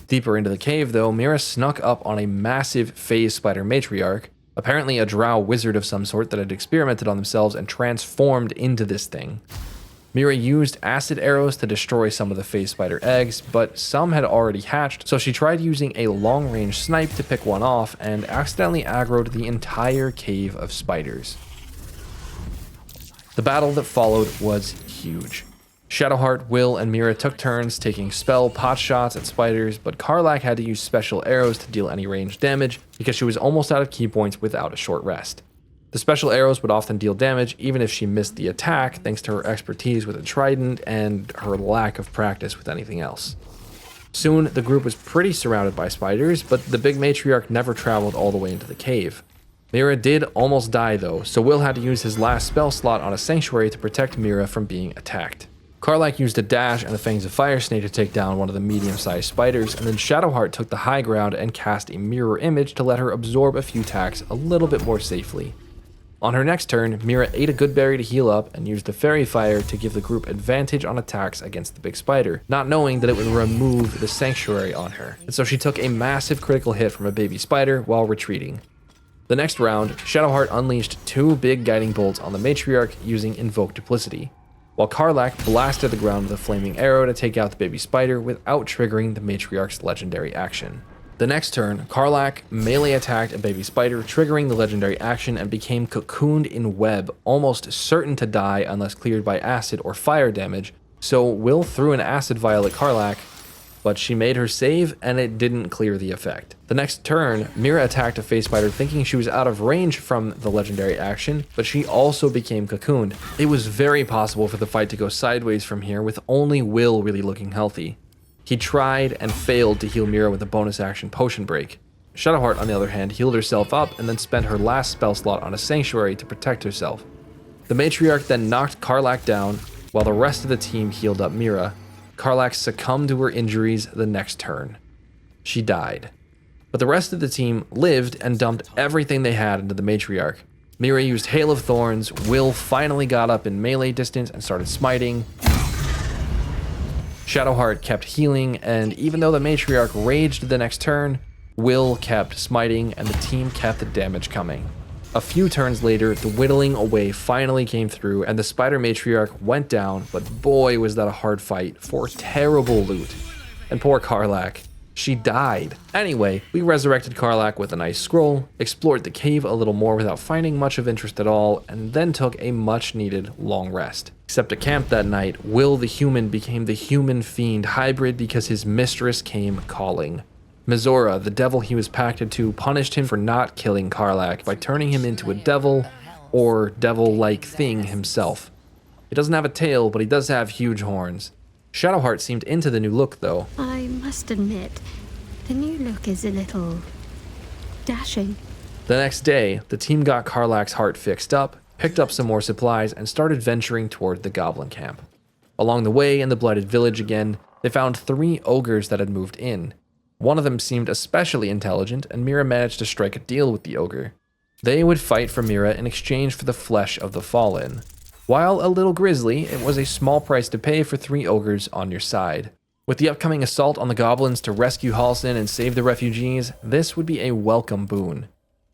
[SPEAKER 1] Deeper into the cave though, Mira snuck up on a massive phase spider matriarch, apparently a drow wizard of some sort that had experimented on themselves and transformed into this thing. Mira used acid arrows to destroy some of the phase spider eggs, but some had already hatched, so she tried using a long-range snipe to pick one off and accidentally aggroed the entire cave of spiders. The battle that followed was huge. Shadowheart, Will, and Mira took turns taking spell pot shots at spiders, but Karlach had to use special arrows to deal any ranged damage because she was almost out of key points without a short rest. The special arrows would often deal damage even if she missed the attack thanks to her expertise with a trident and her lack of practice with anything else. Soon, the group was pretty surrounded by spiders, but the big matriarch never traveled all the way into the cave. Mira did almost die though, so Will had to use his last spell slot on a sanctuary to protect Mira from being attacked. Karlach used a dash and the Fangs of Fire Snake to take down one of the medium-sized spiders, and then Shadowheart took the high ground and cast a mirror image to let her absorb a few attacks a little bit more safely. On her next turn, Mira ate a good berry to heal up and used the Fairy Fire to give the group advantage on attacks against the big spider, not knowing that it would remove the sanctuary on her, and so she took a massive critical hit from a baby spider while retreating. The next round, Shadowheart unleashed 2 big guiding bolts on the matriarch using Invoke Duplicity, while Karlach blasted the ground with a flaming arrow to take out the baby spider without triggering the matriarch's legendary action. The next turn, Karlach melee attacked a baby spider, triggering the legendary action and became cocooned in web, almost certain to die unless cleared by acid or fire damage, so Will threw an acid vial at Karlach, but she made her save and it didn't clear the effect. The next turn, Mira attacked a phase spider thinking she was out of range from the legendary action, but she also became cocooned. It was very possible for the fight to go sideways from here with only Will really looking healthy. He tried and failed to heal Mira with a bonus action potion break. Shadowheart, on the other hand, healed herself up and then spent her last spell slot on a sanctuary to protect herself. The matriarch then knocked Karlach down, while the rest of the team healed up Mira. Karlach succumbed to her injuries the next turn. She died. But the rest of the team lived and dumped everything they had into the matriarch. Mira used Hail of Thorns, Will finally got up in melee distance and started smiting. Shadowheart kept healing, and even though the matriarch raged the next turn, Will kept smiting and the team kept the damage coming. A few turns later, the whittling away finally came through and the spider matriarch went down, but boy was that a hard fight for terrible loot. And poor Karlach, she died. Anyway, we resurrected Karlach with a nice scroll, explored the cave a little more without finding much of interest at all, and then took a much needed long rest. Except at camp that night, Will the human became the human fiend hybrid because his mistress came calling. Mizora, the devil he was pacted to, punished him for not killing Karlach by turning him into a devil, or devil-like thing himself. He doesn't have a tail, but he does have huge horns. Shadowheart seemed into the new look, though.
[SPEAKER 8] I must admit, the new look is a little dashing.
[SPEAKER 1] The next day, the team got Karlach's heart fixed up, picked up some more supplies, and started venturing toward the goblin camp. Along the way, in the blighted village again, they found 3 ogres that had moved in. One of them seemed especially intelligent, and Mira managed to strike a deal with the ogre. They would fight for Mira in exchange for the flesh of the fallen. While a little grisly, it was a small price to pay for 3 ogres on your side. With the upcoming assault on the goblins to rescue Halsin and save the refugees, this would be a welcome boon.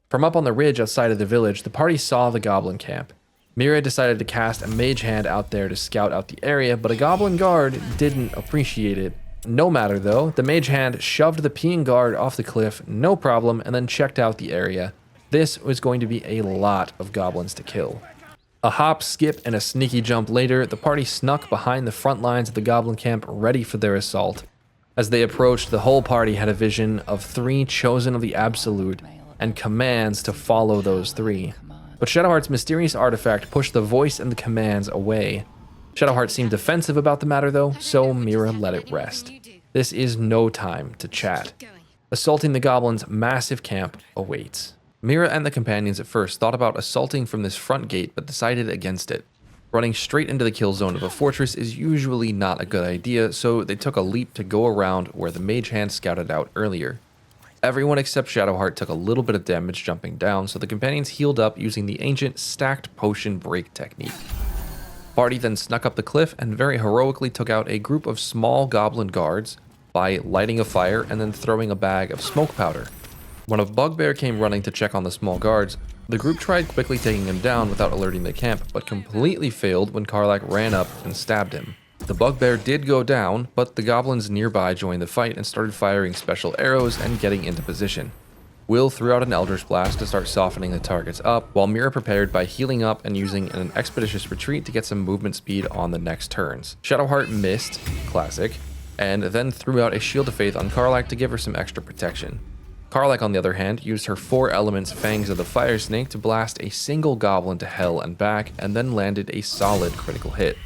[SPEAKER 1] From up on the ridge outside of the village, the party saw the goblin camp. Mira decided to cast a mage hand out there to scout out the area, but a goblin guard didn't appreciate it. No matter though, the mage hand shoved the peeing guard off the cliff, no problem, and then checked out the area. This was going to be a lot of goblins to kill. A hop, skip, and a sneaky jump later, the party snuck behind the front lines of the goblin camp ready for their assault. As they approached, the whole party had a vision of 3 chosen of the Absolute and commands to follow those 3. But Shadowheart's mysterious artifact pushed the voice and the commands away. Shadowheart seemed defensive about the matter though, so Mira let it rest. This is no time to chat. Assaulting the goblins' massive camp awaits. Mira and the companions at first thought about assaulting from this front gate but decided against it. Running straight into the kill zone of a fortress is usually not a good idea, so they took a leap to go around where the mage hand scouted out earlier. Everyone except Shadowheart took a little bit of damage jumping down, so the companions healed up using the ancient stacked potion break technique. Party then snuck up the cliff and very heroically took out a group of small goblin guards by lighting a fire and then throwing a bag of smoke powder. When a bugbear came running to check on the small guards, the group tried quickly taking him down without alerting the camp, but completely failed when Karlach ran up and stabbed him. The bugbear did go down, but the goblins nearby joined the fight and started firing special arrows and getting into position. Will threw out an Eldritch Blast to start softening the targets up, while Mira prepared by healing up and using an expeditious retreat to get some movement speed on the next turns. Shadowheart missed, classic, and then threw out a Shield of Faith on Karlach to give her some extra protection. Karlach, on the other hand, used her 4 elements Fangs of the Fire Snake to blast a single goblin to hell and back, and then landed a solid critical hit.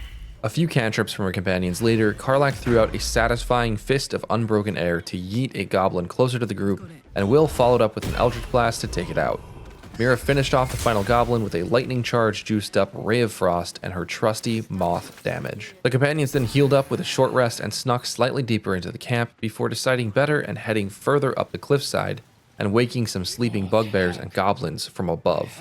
[SPEAKER 1] A few cantrips from her companions later, Karlach threw out a satisfying Fist of Unbroken Air to yeet a goblin closer to the group, and Will followed up with an Eldritch Blast to take it out. Mira finished off the final goblin with a lightning charge juiced up Ray of Frost and her trusty moth damage. The companions then healed up with a short rest and snuck slightly deeper into the camp before deciding better and heading further up the cliffside and waking some sleeping bugbears and goblins from above.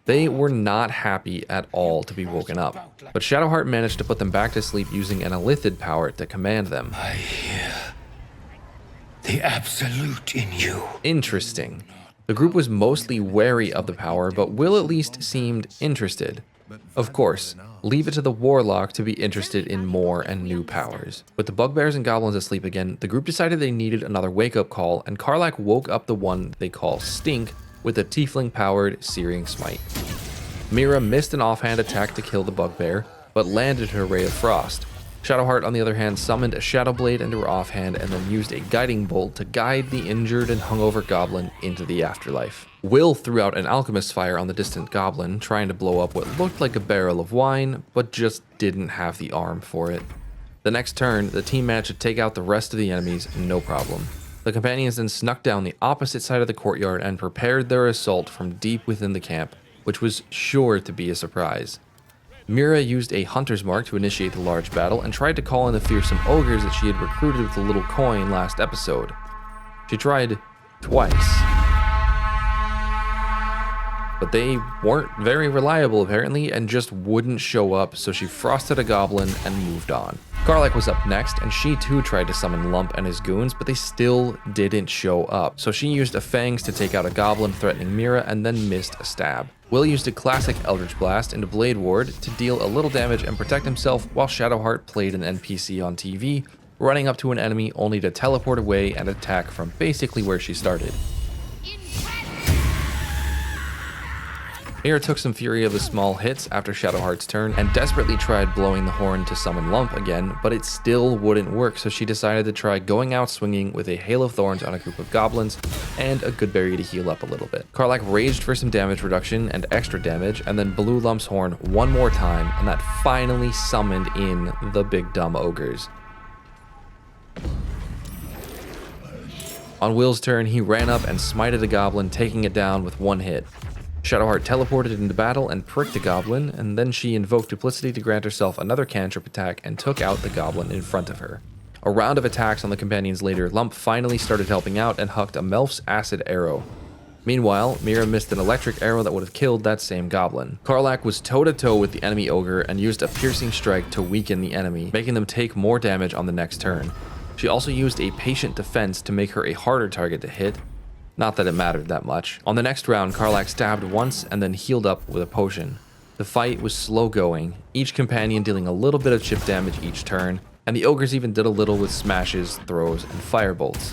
[SPEAKER 1] They were not happy at all to be woken up, but Shadowheart managed to put them back to sleep using an Elithid power to command them.
[SPEAKER 3] I hear the absolute in you.
[SPEAKER 1] Interesting. The group was mostly wary of the power, but Will at least seemed interested. Of course, leave it to the Warlock to be interested in more and new powers. With the bugbears and goblins asleep again, the group decided they needed another wake-up call, and Karlach woke up the one they call Stink with a tiefling-powered Searing Smite. Mira missed an offhand attack to kill the bugbear, but landed her Ray of Frost. Shadowheart, on the other hand, summoned a Shadow Blade into her offhand and then used a Guiding Bolt to guide the injured and hungover goblin into the afterlife. Will threw out an Alchemist's Fire on the distant goblin, trying to blow up what looked like a barrel of wine, but just didn't have the arm for it. The next turn, the team managed to take out the rest of the enemies, no problem. The companions then snuck down the opposite side of the courtyard and prepared their assault from deep within the camp, which was sure to be a surprise. Mira used a hunter's mark to initiate the large battle and tried to call in the fearsome ogres that she had recruited with the little coin last episode. She tried twice, but they weren't very reliable apparently and just wouldn't show up, so she frosted a goblin and moved on. Karlach was up next, and she too tried to summon Lump and his goons, but they still didn't show up, so she used a Fangs to take out a goblin threatening Mira and then missed a stab. Will used a classic Eldritch Blast into Blade Ward to deal a little damage and protect himself, while Shadowheart played an NPC on TV, running up to an enemy only to teleport away and attack from basically where she started. Mira took some fury of the small hits after Shadowheart's turn and desperately tried blowing the horn to summon Lump again, but it still wouldn't work, so she decided to try going out swinging with a Hail of Thorns on a group of goblins and a good berry to heal up a little bit. Karlach raged for some damage reduction and extra damage, and then blew Lump's horn one more time, and that finally summoned in the big dumb ogres. On Will's turn, he ran up and smited a goblin, taking it down with one hit. Shadowheart teleported into battle and pricked the goblin, and then she invoked Duplicity to grant herself another cantrip attack and took out the goblin in front of her. A round of attacks on the companions later, Lump finally started helping out and hucked a Melf's acid arrow. Meanwhile, Mira missed an electric arrow that would have killed that same goblin. Karlach was toe-to-toe with the enemy ogre and used a piercing strike to weaken the enemy, making them take more damage on the next turn. She also used a patient defense to make her a harder target to hit. Not that it mattered that much. On the next round, Karlach stabbed once and then healed up with a potion. The fight was slow going, each companion dealing a little bit of chip damage each turn, and the ogres even did a little with smashes, throws, and firebolts.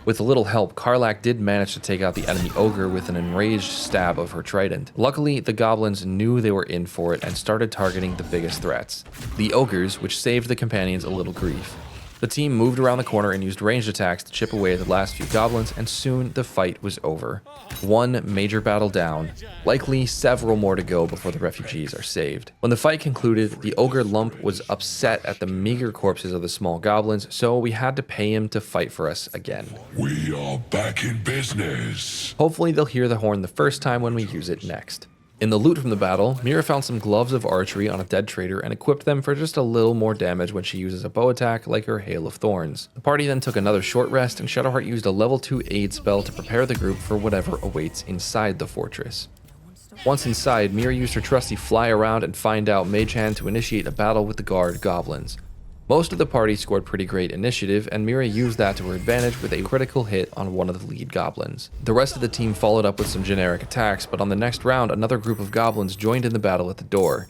[SPEAKER 1] With a little help, Karlach did manage to take out the enemy ogre with an enraged stab of her trident. Luckily, the goblins knew they were in for it and started targeting the biggest threats, the ogres, which saved the companions a little grief. The team moved around the corner and used ranged attacks to chip away at the last few goblins, and soon the fight was over. One major battle down, likely several more to go before the refugees are saved. When the fight concluded, the ogre Lump was upset at the meager corpses of the small goblins, so we had to pay him to fight for us again.
[SPEAKER 5] We are back in business.
[SPEAKER 1] Hopefully they'll hear the horn the first time when we use it next. In the loot from the battle, Mira found some gloves of archery on a dead trader and equipped them for just a little more damage when she uses a bow attack like her Hail of Thorns. The party then took another short rest, and Shadowheart used a level 2 aid spell to prepare the group for whatever awaits inside the fortress. Once inside, Mira used her trusty fly around and find out Mage Hand to initiate a battle with the guard goblins. Most of the party scored pretty great initiative, and Mira used that to her advantage with a critical hit on one of the lead goblins. The rest of the team followed up with some generic attacks, but on the next round, another group of goblins joined in the battle at the door.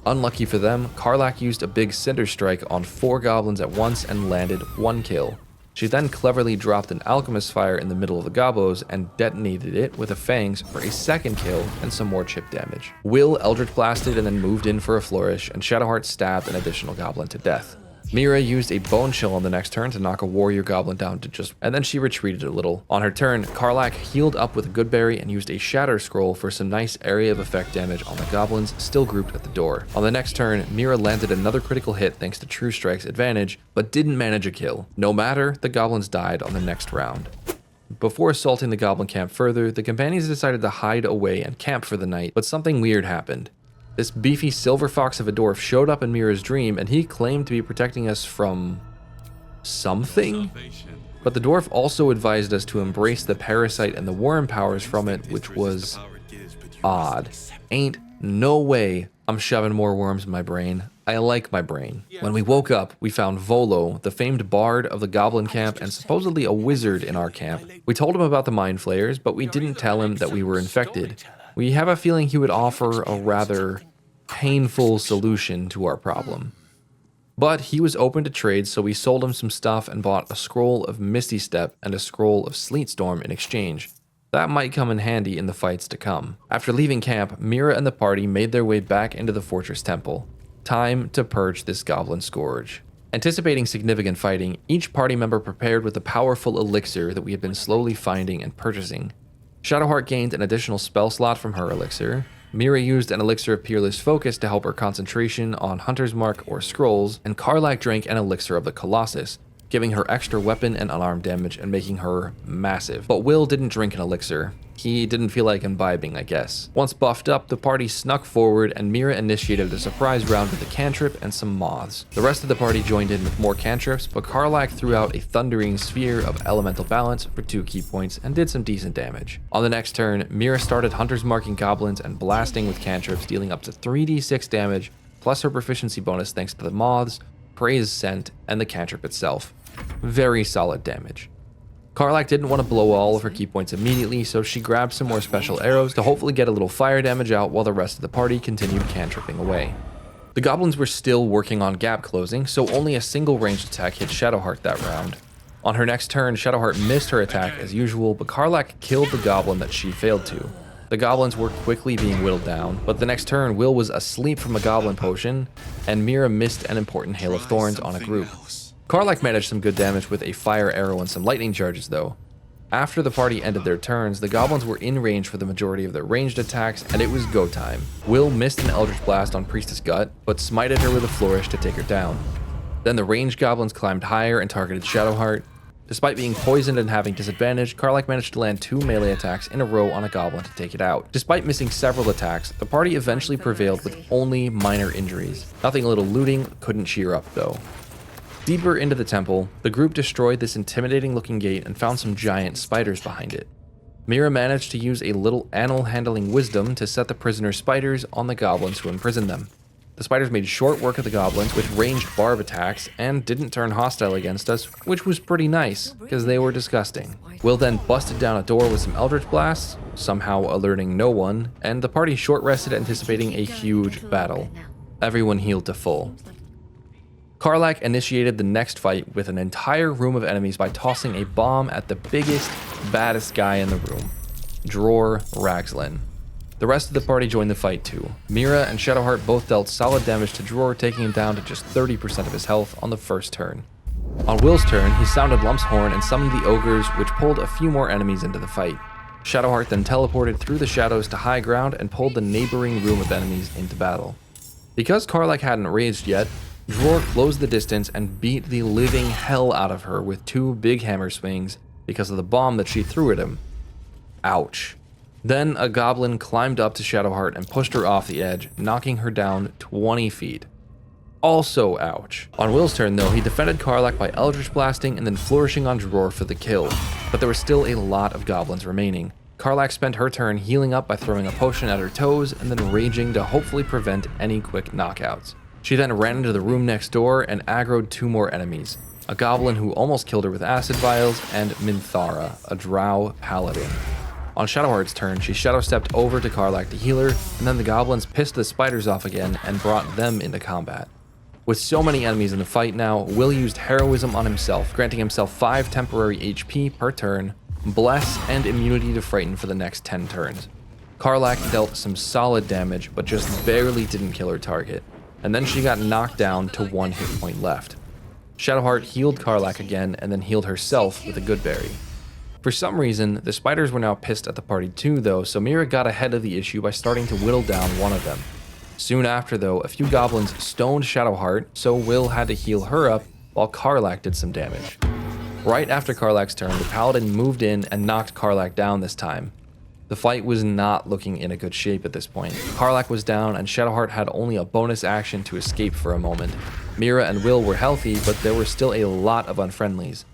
[SPEAKER 1] Unlucky for them, Karlach used a big cinder strike on 4 goblins at once and landed 1 kill. She then cleverly dropped an alchemist fire in the middle of the gobos and detonated it with a fangs for a 2nd kill and some more chip damage. Will Eldritch blasted and then moved in for a flourish, and Shadowheart stabbed an additional goblin to death. Mira used a bone chill on the next turn to knock a warrior goblin down to just, and then she retreated a little. On her turn, Karlach healed up with a good berry and used a shatter scroll for some nice area of effect damage on the goblins still grouped at the door. On the next turn, Mira landed another critical hit thanks to True Strike's advantage, but didn't manage a kill. No matter, the goblins died on the next round. Before assaulting the goblin camp further, the companions decided to hide away and camp for the night, but something weird happened. This beefy silver fox of a dwarf showed up in Mira's dream, and he claimed to be protecting us from something? But the dwarf also advised us to embrace the parasite and the worm powers from it, which was odd. Ain't no way I'm shoving more worms in my brain. I like my brain. When we woke up, we found Volo, the famed bard of the goblin camp and supposedly a wizard in our camp. We told him about the mind flayers, but we didn't tell him that we were infected. We have a feeling he would offer a rather painful solution to our problem. But he was open to trade, so we sold him some stuff and bought a scroll of Misty Step and a scroll of Sleet Storm in exchange. That might come in handy in the fights to come. After leaving camp, Mira and the party made their way back into the fortress temple. Time to purge this goblin scourge. Anticipating significant fighting, each party member prepared with a powerful elixir that we had been slowly finding and purchasing. Shadowheart gained an additional spell slot from her elixir. Mira used an elixir of Peerless Focus to help her concentration on Hunter's Mark or Scrolls, and Karlach drank an elixir of the Colossus, giving her extra weapon and unarmed damage and making her massive. But Will didn't drink an elixir. He didn't feel like imbibing, I guess. Once buffed up, the party snuck forward and Mira initiated a surprise round with a cantrip and some moths. The rest of the party joined in with more cantrips, but Karlach threw out a thundering sphere of elemental balance for 2 key points and did some decent damage. On the next turn, Mira started Hunter's Marking goblins and blasting with cantrips, dealing up to 3d6 damage, plus her proficiency bonus thanks to the moths, praise scent, and the cantrip itself. Very solid damage. Karlach didn't want to blow all of her key points immediately, so she grabbed some more special arrows to hopefully get a little fire damage out while the rest of the party continued cantripping away. The goblins were still working on gap closing, so only a single ranged attack hit Shadowheart that round. On her next turn, Shadowheart missed her attack as usual, but Karlach killed the goblin that she failed to. The goblins were quickly being whittled down, but the next turn, Will was asleep from a goblin potion, and Mira missed an important Hail of Thorns on a group. Karlach managed some good damage with a fire arrow and some lightning charges though. After the party ended their turns, the goblins were in range for the majority of their ranged attacks, and it was go time. Will missed an Eldritch Blast on Priestess Gut, but smited her with a flourish to take her down. Then the ranged goblins climbed higher and targeted Shadowheart. Despite being poisoned and having disadvantage, Karlach managed to land 2 melee attacks in a row on a goblin to take it out. Despite missing several attacks, the party eventually prevailed with only minor injuries. Nothing a little looting couldn't cheer up though. Deeper into the temple, the group destroyed this intimidating looking gate and found some giant spiders behind it. Mira managed to use a little animal handling wisdom to set the prisoner spiders on the goblins who imprisoned them. The spiders made short work of the goblins with ranged barb attacks and didn't turn hostile against us, which was pretty nice, because they were disgusting. Will then busted down a door with some Eldritch Blasts, somehow alerting no one, and the party short rested anticipating a huge battle. Everyone healed to full. Karlach initiated the next fight with an entire room of enemies by tossing a bomb at the biggest, baddest guy in the room, Dror Ragzlin. The rest of the party joined the fight too. Mira and Shadowheart both dealt solid damage to Dror, taking him down to just 30% of his health on the first turn. On Will's turn, he sounded Lump's horn and summoned the ogres, which pulled a few more enemies into the fight. Shadowheart then teleported through the shadows to high ground and pulled the neighboring room of enemies into battle. Because Karlach hadn't raged yet, Dror closed the distance and beat the living hell out of her with 2 big hammer swings because of the bomb that she threw at him. Ouch. Then a goblin climbed up to Shadowheart and pushed her off the edge, knocking her down 20 feet. Also ouch. On Will's turn though, he defended Karlach by Eldritch Blasting and then flourishing on Dror for the kill, but there were still a lot of goblins remaining. Karlach spent her turn healing up by throwing a potion at her toes and then raging to hopefully prevent any quick knockouts. She then ran into the room next door and aggroed 2 more enemies, a goblin who almost killed her with acid vials and Minthara, a drow paladin. On Shadowheart's turn, she shadow stepped over to Karlach to heal her, and then the goblins pissed the spiders off again and brought them into combat. With so many enemies in the fight now, Will used Heroism on himself, granting himself 5 temporary HP per turn, Bless, and immunity to Frighten for the next 10 turns. Karlach dealt some solid damage, but just barely didn't kill her target, and then she got knocked down to 1 hit point left. Shadowheart healed Karlach again and then healed herself with a good berry. For some reason, the spiders were now pissed at the party too though, so Mira got ahead of the issue by starting to whittle down one of them. Soon after though, a few goblins stoned Shadowheart, so Will had to heal her up while Karlach did some damage. Right after Karlach's turn, the paladin moved in and knocked Karlach down this time. The fight was not looking in a good shape at this point. Karlach was down and Shadowheart had only a bonus action to escape for a moment. Mira and Will were healthy, but there were still a lot of unfriendlies.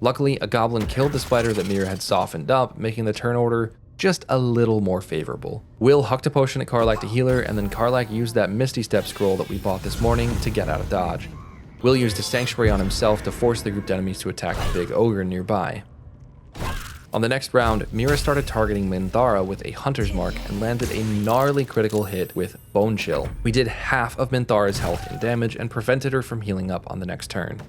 [SPEAKER 1] Luckily, a goblin killed the spider that Mira had softened up, making the turn order just a little more favorable. Will hucked a potion at Karlach to heal her, and then Karlach used that Misty Step scroll that we bought this morning to get out of dodge. Will used a Sanctuary on himself to force the grouped enemies to attack the big ogre nearby. On the next round, Mira started targeting Minthara with a Hunter's Mark and landed a gnarly critical hit with Bone Chill. We did half of Minthara's health in damage and prevented her from healing up on the next turn.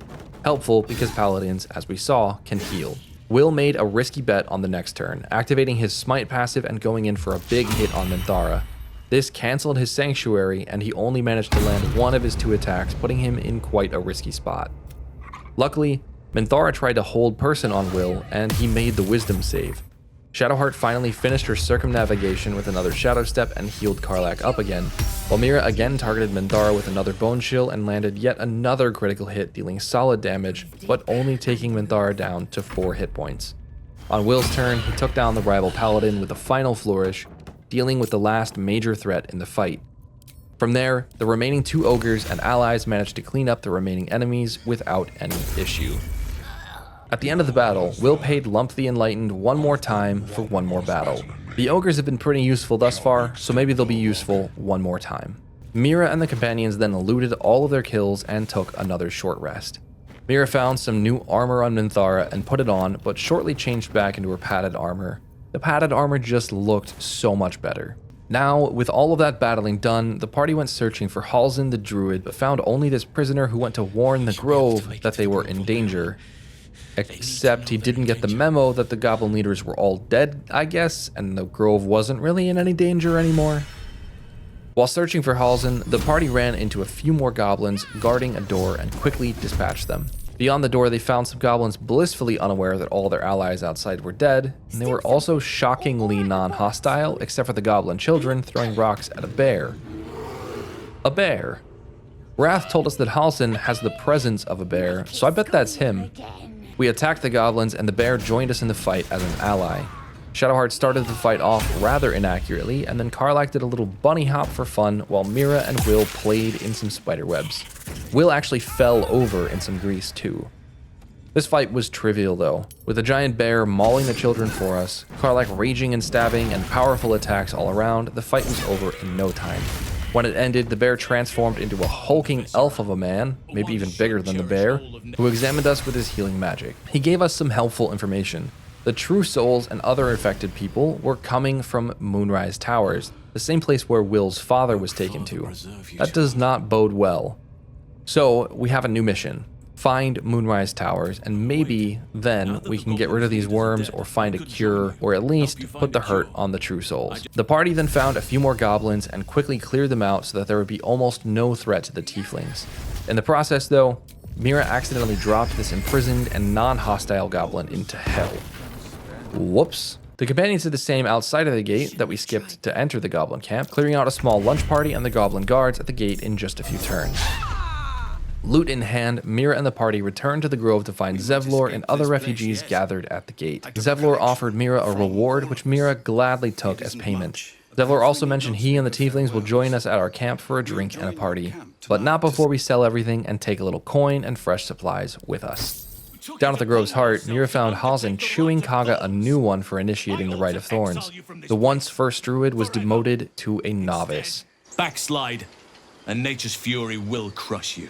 [SPEAKER 1] Helpful because paladins, as we saw, can heal. Will made a risky bet on the next turn, activating his Smite passive and going in for a big hit on Minthara. This cancelled his Sanctuary and he only managed to land 1 of his 2 attacks, putting him in quite a risky spot. Luckily, Minthara tried to hold person on Will and he made the Wisdom save. Shadowheart finally finished her circumnavigation with another Shadow Step and healed Karlach up again, while Mira again targeted Minthara with another Bone Chill and landed yet another critical hit, dealing solid damage, but only taking Minthara down to 4 hit points. On Will's turn, he took down the rival paladin with a final flourish, dealing with the last major threat in the fight. From there, the remaining 2 ogres and allies managed to clean up the remaining enemies without any issue. At the end of the battle, Will paid Lump the Enlightened 1 more time for 1 more battle. The ogres have been pretty useful thus far, so maybe they'll be useful 1 more time. Mira and the companions then looted all of their kills and took another short rest. Mira found some new armor on Minthara and put it on, but shortly changed back into her padded armor. The padded armor just looked so much better. Now, with all of that battling done, the party went searching for Halsin the Druid, but found only this prisoner who went to warn the Grove that they were in danger. Except he didn't get the memo that the goblin leaders were all dead, I guess, and the Grove wasn't really in any danger anymore. While searching for Halsin, the party ran into a few more goblins guarding a door and quickly dispatched them. Beyond the door, they found some goblins blissfully unaware that all their allies outside were dead, and they were also shockingly non-hostile, except for the goblin children throwing rocks at a bear. A bear. Wrath told us that Halsin has the presence of a bear, so I bet that's him. We attacked the goblins and the bear joined us in the fight as an ally. Shadowheart started the fight off rather inaccurately, and then Karlach did a little bunny hop for fun while Mira and Will played in some spider webs. Will actually fell over in some grease too. This fight was trivial though, with a giant bear mauling the children for us, Karlach raging and stabbing and powerful attacks all around. The fight was over in no time. When it ended, the bear transformed into a hulking elf of a man, maybe even bigger than the bear, who examined us with his healing magic. He gave us some helpful information. The true souls and other infected people were coming from Moonrise Towers, the same place where Will's father was taken to. That does not bode well. So we have a new mission. Find Moonrise Towers, and maybe then we can get rid of these worms or find a cure, or at least put the hurt on the true souls. The party then found a few more goblins and quickly cleared them out so that there would be almost no threat to the tieflings. In the process though, Mira accidentally dropped this imprisoned and non-hostile goblin into hell. Whoops. The companions did the same outside of the gate that we skipped to enter the goblin camp, clearing out a small lunch party and the goblin guards at the gate in just a few turns. Loot in hand, Mira and the party returned to the grove to find Zevlor and other refugees gathered at the gate. Zevlor offered Mira a reward, which Mira gladly took as payment. Zevlor also mentioned he and the tieflings will join us at our camp for a drink and a party, but not before we sell everything and take a little coin and fresh supplies with us. Down at the grove's heart, Mira found Halsin chewing Kaga a new one for initiating the Rite of Thorns. The once first druid was demoted to a novice.
[SPEAKER 9] Backslide, and nature's fury will crush you.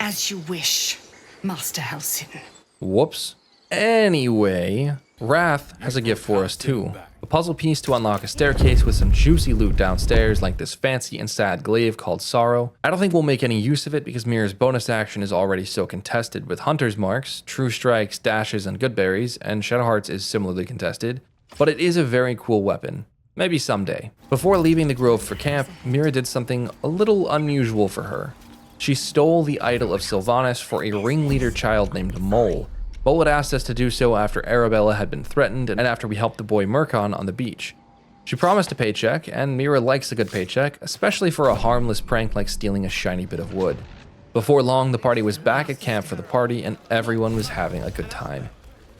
[SPEAKER 4] As you wish, Master Halsin.
[SPEAKER 1] Whoops. Anyway, Wrath has a gift for us too. A puzzle piece to unlock a staircase with some juicy loot downstairs, like this fancy and sad glaive called Sorrow. I don't think we'll make any use of it because Mira's bonus action is already so contested with Hunter's Marks, True Strikes, Dashes, and Good Berries, and Shadowheart's is similarly contested, but it is a very cool weapon. Maybe someday. Before leaving the grove for camp, Mira did something a little unusual for her. She stole the idol of Sylvanas for a ringleader child named Mole. Mole had asked us to do so after Arabella had been threatened and after we helped the boy Murkon on the beach. She promised a paycheck, and Mira likes a good paycheck, especially for a harmless prank like stealing a shiny bit of wood. Before long, the party was back at camp for the party, and everyone was having a good time.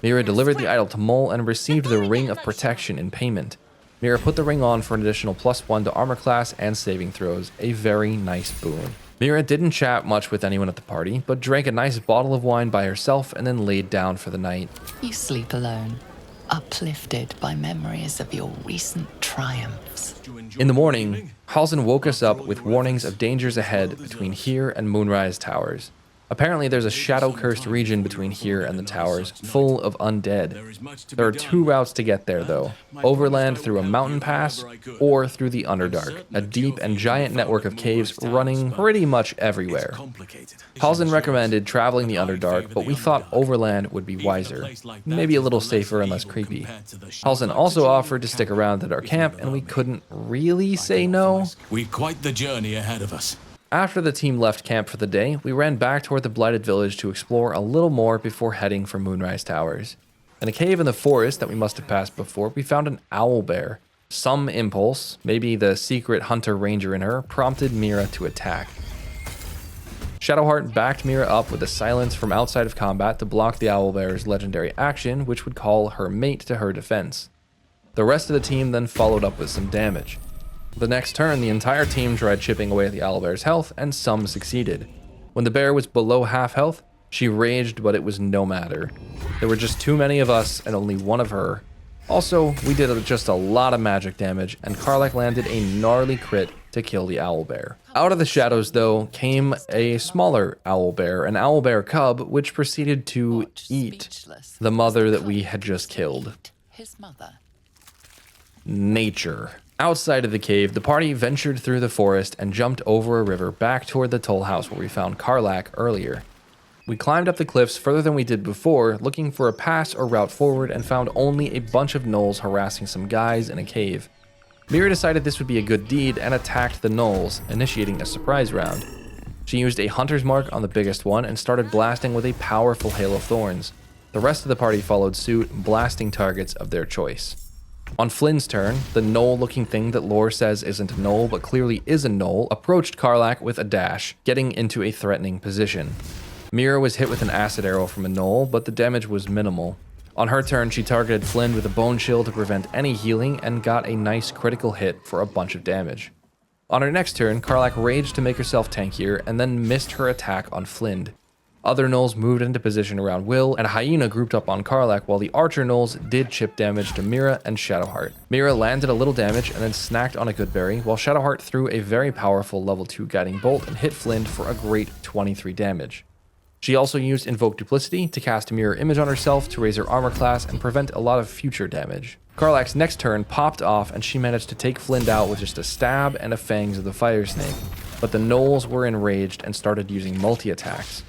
[SPEAKER 1] Mira delivered the idol to Mole and received the Ring of Protection in payment. Mira put the ring on for an additional +1 to armor class and saving throws, a very nice boon. Mira didn't chat much with anyone at the party, but drank a nice bottle of wine by herself and then laid down for the night.
[SPEAKER 10] You sleep alone, uplifted by memories of your recent triumphs.
[SPEAKER 1] In the morning, Halsin woke us up with warnings of dangers ahead between here and Moonrise Towers. Apparently there's a shadow-cursed region between here and the towers, full of undead. There are 2 routes to get there though, overland through a mountain pass, or through the Underdark, a deep and giant network of caves running pretty much everywhere. Halsin recommended traveling the Underdark, but we thought overland would be wiser, maybe a little safer and less creepy. Halsin also offered to stick around at our camp, and we couldn't really say no.
[SPEAKER 9] We've quite the journey ahead of us.
[SPEAKER 1] After the team left camp for the day, we ran back toward the Blighted Village to explore a little more before heading for Moonrise Towers. In a cave in the forest that we must have passed before, we found an owl bear. Some impulse, maybe the secret hunter ranger in her, prompted Mira to attack. Shadowheart backed Mira up with a silence from outside of combat to block the owlbear's legendary action, which would call her mate to her defense. The rest of the team then followed up with some damage. The next turn, the entire team tried chipping away at the owlbear's health, and some succeeded. When the bear was below half health, she raged, but it was no matter. There were just too many of us and only one of her. Also, we did just a lot of magic damage, and Karlach landed a gnarly crit to kill the owlbear. Out of the shadows, though, came a smaller owlbear, an owlbear cub, which proceeded to eat the mother that we had just killed.
[SPEAKER 10] His mother.
[SPEAKER 1] Nature. Outside of the cave, the party ventured through the forest and jumped over a river back toward the toll house where we found Karlach earlier. We climbed up the cliffs further than we did before, looking for a pass or route forward, and found only a bunch of gnolls harassing some guys in a cave. Mira decided this would be a good deed and attacked the gnolls, initiating a surprise round. She used a hunter's mark on the biggest one and started blasting with a powerful hail of thorns. The rest of the party followed suit, blasting targets of their choice. On Flynn's turn, the gnoll-looking thing that lore says isn't a gnoll but clearly is a gnoll approached Karlach with a dash, getting into a threatening position. Mira was hit with an acid arrow from a gnoll, but the damage was minimal. On her turn, she targeted Flynn with a bone shield to prevent any healing and got a nice critical hit for a bunch of damage. On her next turn, Karlach raged to make herself tankier and then missed her attack on Flynn. Other gnolls moved into position around Will, and a hyena grouped up on Karlach while the archer gnolls did chip damage to Mira and Shadowheart. Mira landed a little damage and then snacked on a good berry, while Shadowheart threw a very powerful level 2 guiding bolt and hit Flynn for a great 23 damage. She also used Invoke Duplicity to cast a mirror image on herself to raise her armor class and prevent a lot of future damage. Karlach's next turn popped off and she managed to take Flynn out with just a stab and a Fangs of the Fire Snake, but the gnolls were enraged and started using multi-attacks.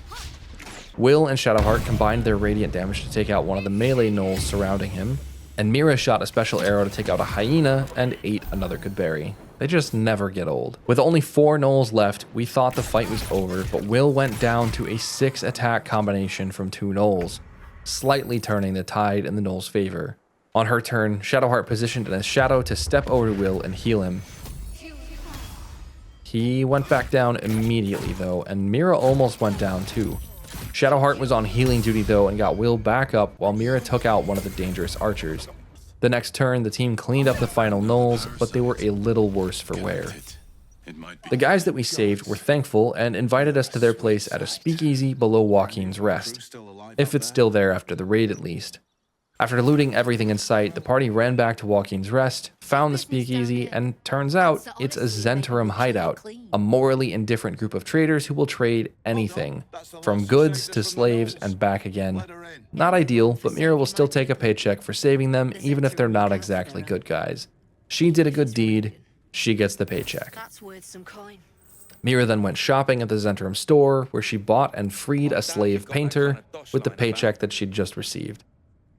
[SPEAKER 1] Will and Shadowheart combined their radiant damage to take out one of the melee gnolls surrounding him, and Mira shot a special arrow to take out a hyena and ate another good berry. They just never get old. With only 4 gnolls left, we thought the fight was over, but Will went down to a 6 attack combination from 2 gnolls, slightly turning the tide in the gnolls' favor. On her turn, Shadowheart positioned in a shadow to step over to Will and heal him. He went back down immediately though, and Mira almost went down too. Shadowheart was on healing duty though and got Will back up while Mira took out one of the dangerous archers. The next turn, the team cleaned up the final gnolls, but they were a little worse for wear. The guys that we saved were thankful and invited us to their place at a speakeasy below Joaquin's Rest, if it's still there after the raid at least. After looting everything in sight, the party ran back to Joaquin's Rest, found the speakeasy, and turns out it's a Zhentarim hideout, a morally indifferent group of traders who will trade anything, from goods to slaves and back again. Not ideal, but Mira will still take a paycheck for saving them, even if they're not exactly good guys. She did a good deed, she gets the paycheck. Mira then went shopping at the Zhentarim store, where she bought and freed a slave painter with the paycheck that she'd just received.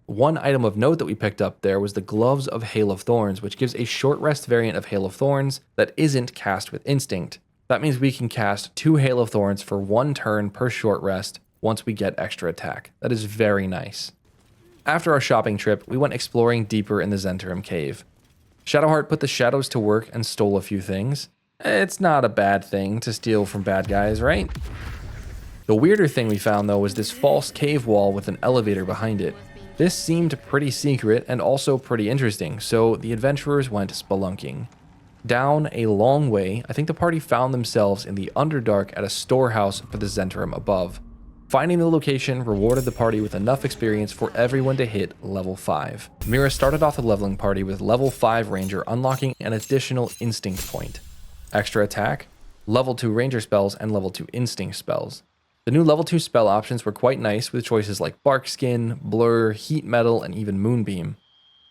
[SPEAKER 1] One item of note that we picked up there was the Gloves of Hail of Thorns, which gives a short rest variant of Hail of Thorns that isn't cast with Instinct. That means we can cast 2 Hail of Thorns for 1 turn per short rest once we get extra attack. That is very nice. After our shopping trip, we went exploring deeper in the Zhentarim cave. Shadowheart put the shadows to work and stole a few things. It's not a bad thing to steal from bad guys, right? The weirder thing we found though was this false cave wall with an elevator behind it. This seemed pretty secret and also pretty interesting, so the adventurers went spelunking. Down a long way, I think the party found themselves in the Underdark at a storehouse for the Zhentarim above. Finding the location rewarded the party with enough experience for everyone to hit level 5. Mira started off the leveling party with level 5 Ranger unlocking an additional Instinct point, extra attack, level 2 Ranger spells, and level 2 Instinct spells. The new level 2 spell options were quite nice with choices like Bark Skin, Blur, Heat Metal, and even Moonbeam.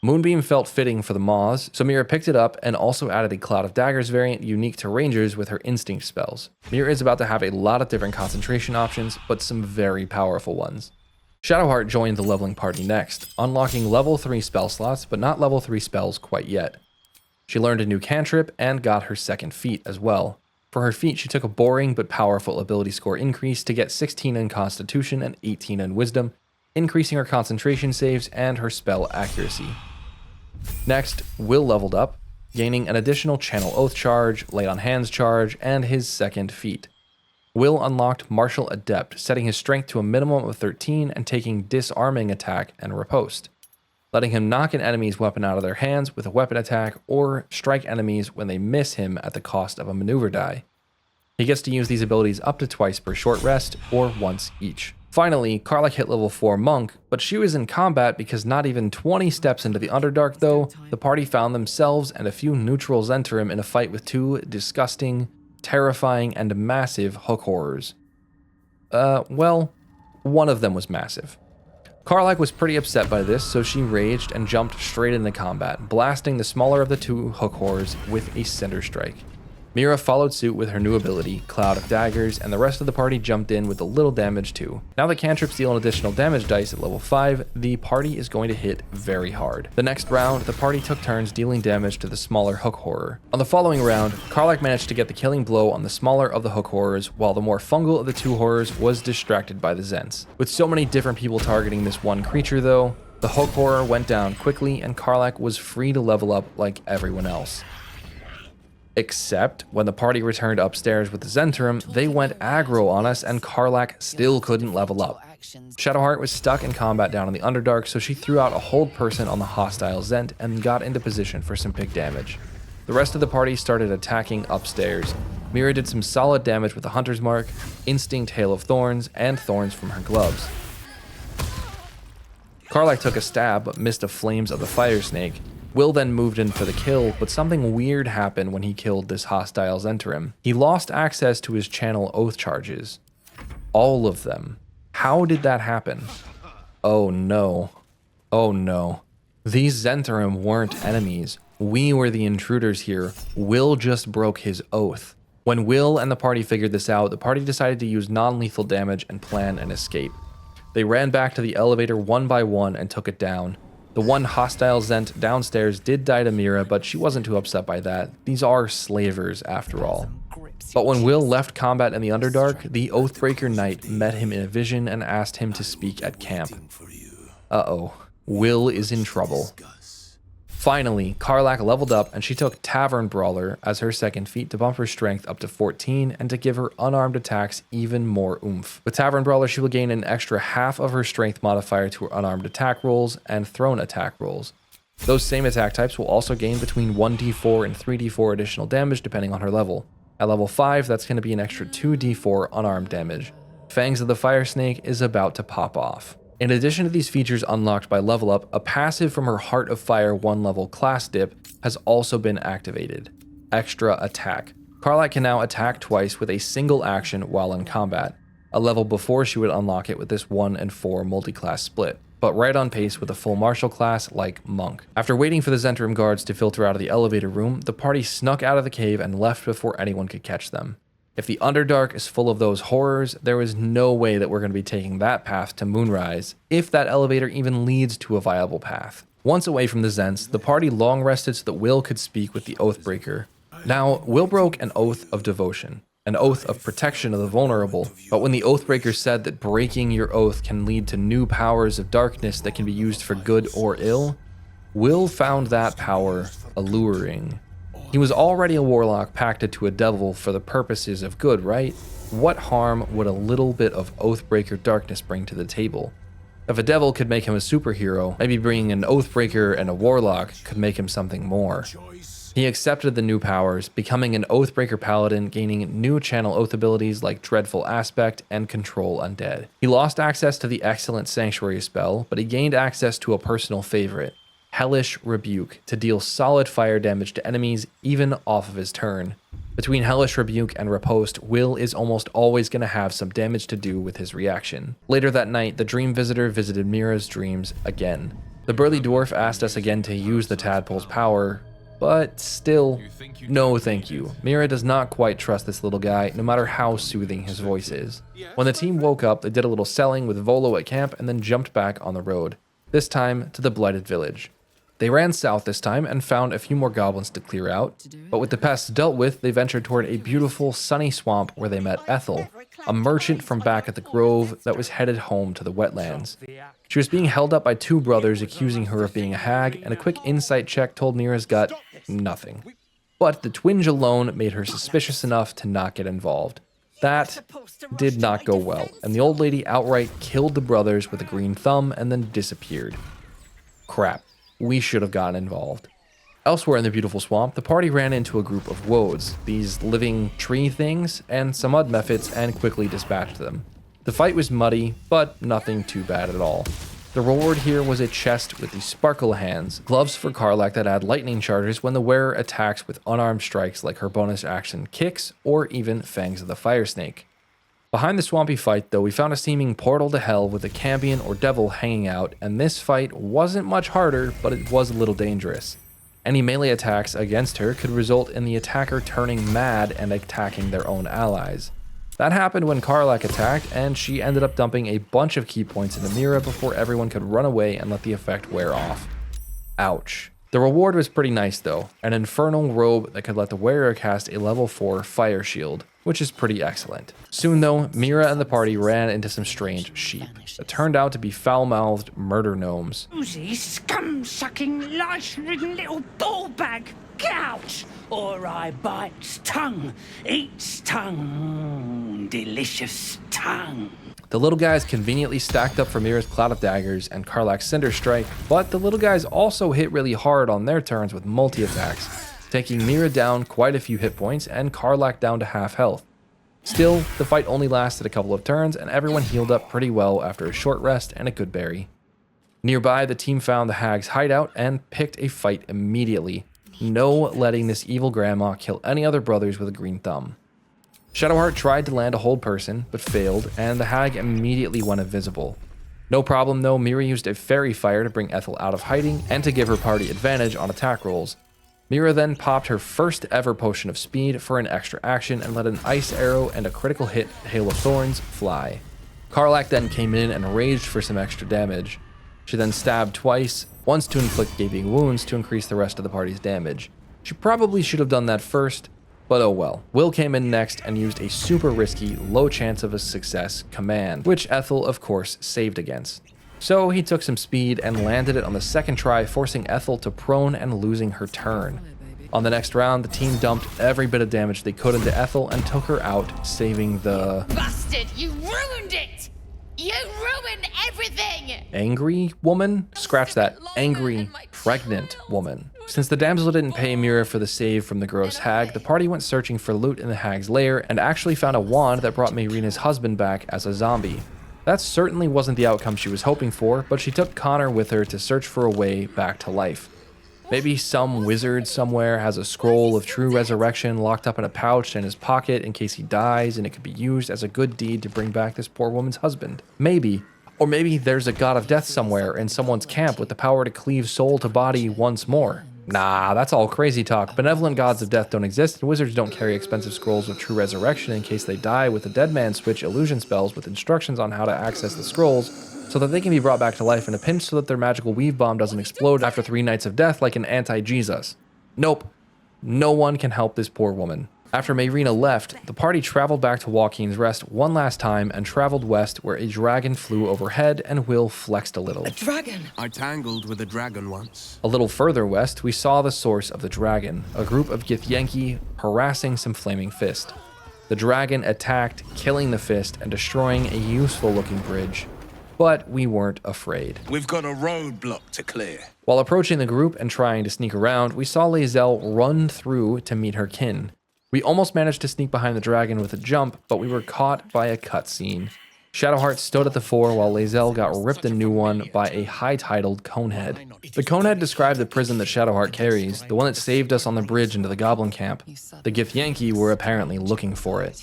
[SPEAKER 1] Moonbeam felt fitting for the Maws, so Mira picked it up and also added a Cloud of Daggers variant unique to Rangers with her Instinct spells. Mira is about to have a lot of different concentration options, but some very powerful ones. Shadowheart joined the leveling party next, unlocking level 3 spell slots, but not level 3 spells quite yet. She learned a new cantrip and got her second feat as well. For her feat, she took a boring but powerful ability score increase to get 16 in Constitution and 18 in Wisdom, increasing her concentration saves and her spell accuracy. Next, Will leveled up, gaining an additional Channel Oath charge, Lay on Hands charge, and his second feat. Will unlocked Martial Adept, setting his strength to a minimum of 13 and taking Disarming Attack and Riposte, letting him knock an enemy's weapon out of their hands with a weapon attack or strike enemies when they miss him at the cost of a maneuver die. He gets to use these abilities up to twice per short rest or once each. Finally, Karlach hit level 4 Monk, but she was in combat because not even 20 steps into the Underdark though, the party found themselves and a few neutral Zhentarim in a fight with 2 disgusting, terrifying, and massive hook horrors. Well, one of them was massive. Karlach was pretty upset by this, so she raged and jumped straight into combat, blasting the smaller of the 2 hook horrors with a Cinder Strike. Mira followed suit with her new ability, Cloud of Daggers, and the rest of the party jumped in with a little damage too. Now that cantrips deal an additional damage dice at level 5, the party is going to hit very hard. The next round, the party took turns dealing damage to the smaller hook horror. On the following round, Karlach managed to get the killing blow on the smaller of the hook horrors, while the more fungal of the 2 horrors was distracted by the Zhents. With so many different people targeting this one creature though, the hook horror went down quickly and Karlach was free to level up like everyone else. Except when the party returned upstairs with the Zhentarim, they went aggro on us and Karlach still couldn't level up. Shadowheart was stuck in combat down in the Underdark, so she threw out a hold person on the hostile Zhent and got into position for some big damage. The rest of the party started attacking upstairs. Mira did some solid damage with the Hunter's Mark, Instinct Hail of Thorns, and Thorns from her gloves. Karlach took a stab but missed the flames of the Fire Snake. Will then moved in for the kill, but something weird happened when he killed this hostile Zhentarim. He lost access to his Channel Oath charges. All of them. How did that happen? Oh no. Oh no. These Zhentarim weren't enemies. We were the intruders here. Will just broke his oath. When Will and the party figured this out, the party decided to use non-lethal damage and plan an escape. They ran back to the elevator one by one and took it down. The one hostile Zhent downstairs did die to Mira, but she wasn't too upset by that. These are slavers after all. But when Will left combat in the Underdark, the Oathbreaker Knight met him in a vision and asked him to speak at camp. Uh-oh. Will is in trouble. Finally, Karlach leveled up and she took Tavern Brawler as her second feat to bump her strength up to 14 and to give her unarmed attacks even more oomph. With Tavern Brawler, she will gain an extra half of her strength modifier to her unarmed attack rolls and thrown attack rolls. Those same attack types will also gain between 1d4 and 3d4 additional damage depending on her level. At level 5, that's going to be an extra 2d4 unarmed damage. Fangs of the Fire Snake is about to pop off. In addition to these features unlocked by level up, a passive from her Heart of Fire 1 level class dip has also been activated. Extra Attack. Karlach can now attack twice with a single action while in combat. A level before she would unlock it with this 1 and 4 multi-class split, but right on pace with a full martial class like Monk. After waiting for the Zentrum guards to filter out of the elevator room, the party snuck out of the cave and left before anyone could catch them. If the Underdark is full of those horrors, there is no way that we're going to be taking that path to Moonrise, if that elevator even leads to a viable path. Once away from the Zents, the party long rested so that Will could speak with the Oathbreaker. Now, Will broke an oath of devotion, an oath of protection of the vulnerable, but when the Oathbreaker said that breaking your oath can lead to new powers of darkness that can be used for good or ill, Will found that power alluring. He was already a warlock pacted to a devil for the purposes of good, right? What harm would a little bit of Oathbreaker darkness bring to the table? If a devil could make him a superhero, maybe bringing an Oathbreaker and a warlock could make him something more. He accepted the new powers, becoming an Oathbreaker paladin, gaining new channel oath abilities like Dreadful Aspect and Control Undead. He lost access to the excellent Sanctuary spell, but he gained access to a personal favorite, Hellish Rebuke, to deal solid fire damage to enemies even off of his turn. Between Hellish Rebuke and Riposte, Will is almost always going to have some damage to do with his reaction. Later that night, the Dream Visitor visited Mira's dreams again. The burly dwarf asked us again to use the tadpole's power, but still, no thank you. Mira does not quite trust this little guy, no matter how soothing his voice is. When the team woke up, they did a little selling with Volo at camp and then jumped back on the road, this time to the Blighted Village. They ran south this time and found a few more goblins to clear out, but with the pests dealt with, they ventured toward a beautiful sunny swamp where they met Ethel, a merchant from back at the grove that was headed home to the wetlands. She was being held up by two brothers accusing her of being a hag, and a quick insight check told Mira's gut nothing. But the twinge alone made her suspicious enough to not get involved. That did not go well, and the old lady outright killed the brothers with a green thumb and then disappeared. Crap. We should have gotten involved. Elsewhere in the beautiful swamp, the party ran into a group of woads, these living tree things, and some mud mephits, and quickly dispatched them. The fight was muddy, but nothing too bad at all. The reward here was a chest with the Sparkle Hands, gloves for Karlach that add lightning charges when the wearer attacks with unarmed strikes like her bonus action kicks, or even Fangs of the Fire Snake. Behind the swampy fight, though, we found a seeming portal to hell with a Cambion or devil hanging out, and this fight wasn't much harder, but it was a little dangerous. Any melee attacks against her could result in the attacker turning mad and attacking their own allies. That happened when Karlach attacked, and she ended up dumping a bunch of key points into Mira before everyone could run away and let the effect wear off. Ouch. The reward was pretty nice though, an infernal robe that could let the wearer cast a level 4 fire shield, which is pretty excellent. Soon though, Mira and the party ran into some strange sheep that turned out to be foul-mouthed murder gnomes.
[SPEAKER 11] Who's scum-sucking, lice-ridden little ball bag? Get out, or I bite's tongue, eats tongue, delicious tongue.
[SPEAKER 1] The little guys conveniently stacked up for Mira's Cloud of Daggers and Karlach's Cinder Strike, but the little guys also hit really hard on their turns with multi-attacks, taking Mira down quite a few hit points and Karlach down to half health. Still, the fight only lasted a couple of turns and everyone healed up pretty well after a short rest and a good berry. Nearby, the team found the hag's hideout and picked a fight immediately. No letting this evil grandma kill any other brothers with a green thumb. Shadowheart tried to land a hold person, but failed, and the hag immediately went invisible. No problem though, Mira used a fairy fire to bring Ethel out of hiding and to give her party advantage on attack rolls. Mira then popped her first ever potion of speed for an extra action and let an ice arrow and a critical hit Hail of Thorns fly. Karlach then came in and raged for some extra damage. She then stabbed twice, once to inflict gaping wounds to increase the rest of the party's damage. She probably should have done that first, but oh well. Will came in next and used a super risky, low chance of a success command, which Ethel of course saved against. So he took some speed and landed it on the second try, forcing Ethel to prone and losing her turn. On the next round, the team dumped every bit of damage they could into Ethel and took her out, saving the...
[SPEAKER 12] Bastard, you ruined it! You ruined everything!
[SPEAKER 1] Angry woman? Scratch that. Angry, pregnant woman. Since the damsel didn't pay Mira for the save from the gross hag, the party went searching for loot in the hag's lair and actually found a wand that brought Mayrina's husband back as a zombie. That certainly wasn't the outcome she was hoping for, but she took Connor with her to search for a way back to life. Maybe some wizard somewhere has a scroll of true resurrection locked up in a pouch in his pocket in case he dies, and it could be used as a good deed to bring back this poor woman's husband. Maybe. Or maybe there's a god of death somewhere in someone's camp with the power to cleave soul to body once more. Nah, that's all crazy talk. Benevolent gods of death don't exist, and wizards don't carry expensive scrolls of true resurrection in case they die with the dead man switch illusion spells with instructions on how to access the scrolls so that they can be brought back to life in a pinch so that their magical weave bomb doesn't explode after 3 nights of death like an anti-Jesus. Nope. No one can help this poor woman. After Mayrina left, the party traveled back to Joaquin's Rest one last time and traveled west where a dragon flew overhead and Will flexed a little.
[SPEAKER 13] A dragon? I tangled with a dragon once.
[SPEAKER 1] A little further west, we saw the source of the dragon, a group of Githyanki harassing some flaming fist. The dragon attacked, killing the fist and destroying a useful looking bridge. But we weren't afraid.
[SPEAKER 3] We've got a roadblock to clear.
[SPEAKER 1] While approaching the group and trying to sneak around, we saw Lae'zel run through to meet her kin. We almost managed to sneak behind the dragon with a jump, but we were caught by a cutscene. Shadowheart stood at the fore while Lae'zel got ripped a new one by a high-titled Conehead. The Conehead described the prison that Shadowheart carries, the one that saved us on the bridge into the Goblin camp. The Githyanki were apparently looking for it.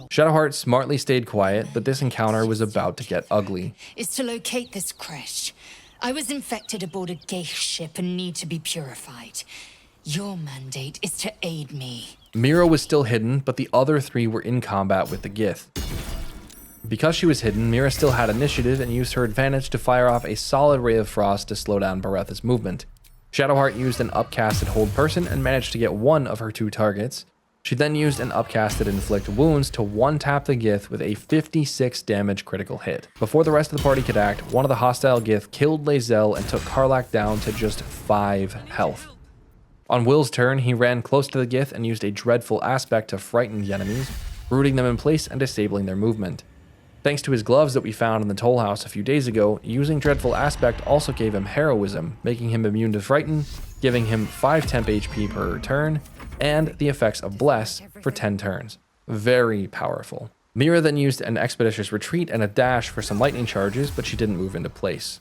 [SPEAKER 1] Shadowheart smartly stayed quiet, but this encounter was about to get ugly.
[SPEAKER 4] Is to locate this crash. I was infected aboard a Geich ship and need to be purified. Your mandate is to aid me.
[SPEAKER 1] Mira was still hidden, but the other 3 were in combat with the Gith. Because she was hidden, Mira still had initiative and used her advantage to fire off a solid ray of frost to slow down Baretha's movement. Shadowheart used an upcasted hold person and managed to get 1 of her 2 targets. She then used an upcasted inflict wounds to one-tap the Gith with a 56 damage critical hit. Before the rest of the party could act, one of the hostile Gith killed Lae'zel and took Karlach down to just 5 health. On Will's turn, he ran close to the Gith and used a dreadful aspect to frighten the enemies, rooting them in place and disabling their movement. Thanks to his gloves that we found in the toll house a few days ago, using Dreadful Aspect also gave him heroism, making him immune to frighten, giving him 5 temp HP per turn, and the effects of Bless for 10 turns. Very powerful. Mira then used an expeditious retreat and a dash for some lightning charges, but she didn't move into place.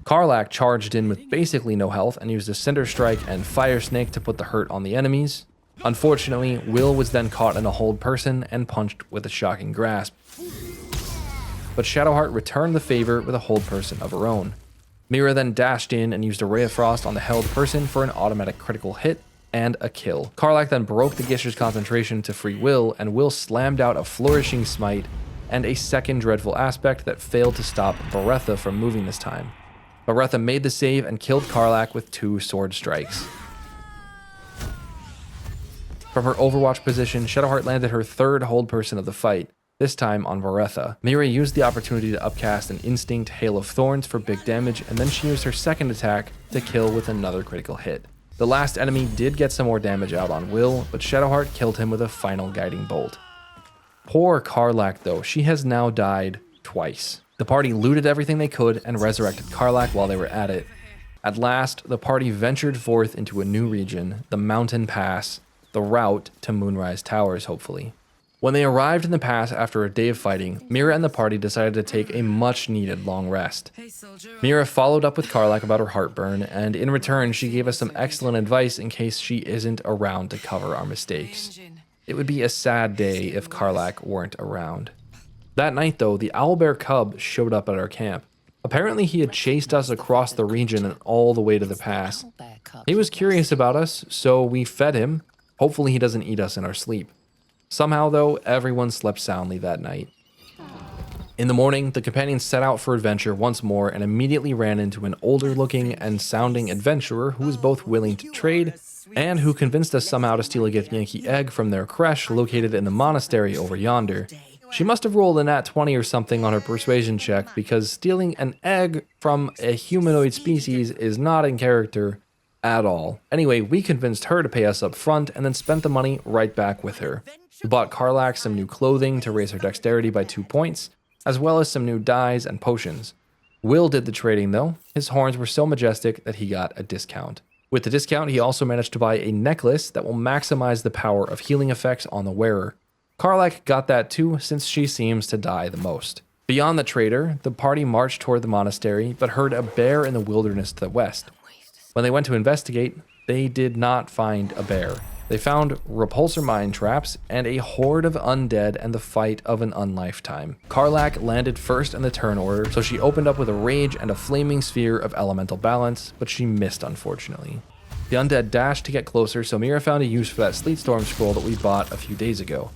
[SPEAKER 1] Karlach charged in with basically no health and used a Cinder Strike and Fire Snake to put the hurt on the enemies. Unfortunately, Will was then caught in a hold person and punched with a shocking grasp. But Shadowheart returned the favor with a hold person of her own. Mira then dashed in and used a Ray of Frost on the held person for an automatic critical hit and a kill. Karlach then broke the Gisher's concentration to free Will, and Will slammed out a Flourishing Smite and a second Dreadful Aspect that failed to stop Baretha from moving this time. Baretha made the save and killed Karlach with 2 sword strikes. From her Overwatch position, Shadowheart landed her 3rd hold person of the fight, this time on Baretha. Mira used the opportunity to upcast an Instinct Hail of Thorns for big damage, and then she used her 2nd attack to kill with another critical hit. The last enemy did get some more damage out on Will, but Shadowheart killed him with a final guiding bolt. Poor Karlach though, she has now died twice. The party looted everything they could and resurrected Karlach while they were at it. At last, the party ventured forth into a new region, the Mountain Pass, the route to Moonrise Towers, hopefully. When they arrived in the pass after a day of fighting, Mira and the party decided to take a much-needed long rest. Mira followed up with Karlach about her heartburn, and in return, she gave us some excellent advice in case she isn't around to cover our mistakes. It would be a sad day if Karlach weren't around. That night, though, the owlbear cub showed up at our camp. Apparently, he had chased us across the region and all the way to the pass. He was curious about us, so we fed him. Hopefully, he doesn't eat us in our sleep. Somehow, though, everyone slept soundly that night. In the morning, the companions set out for adventure once more and immediately ran into an older-looking and sounding adventurer who was both willing to trade and who convinced us somehow to steal a Githyanki egg from their creche located in the monastery over yonder. She must have rolled a nat 20 or something on her persuasion check, because stealing an egg from a humanoid species is not in character at all. Anyway, we convinced her to pay us up front and then spent the money right back with her. We bought Karlach some new clothing to raise her dexterity by 2 points, as well as some new dyes and potions. Will did the trading though. His horns were so majestic that he got a discount. With the discount, he also managed to buy a necklace that will maximize the power of healing effects on the wearer. Karlach got that too, since she seems to die the most. Beyond the trader, the party marched toward the monastery, but heard a bear in the wilderness to the west. When they went to investigate, they did not find a bear. They found repulsor mine traps and a horde of undead and the fight of an unlifetime. Karlach landed first in the turn order, so she opened up with a rage and a flaming sphere of elemental balance, but she missed unfortunately. The undead dashed to get closer, so Mira found a use for that Sleet Storm scroll that we bought a few days ago.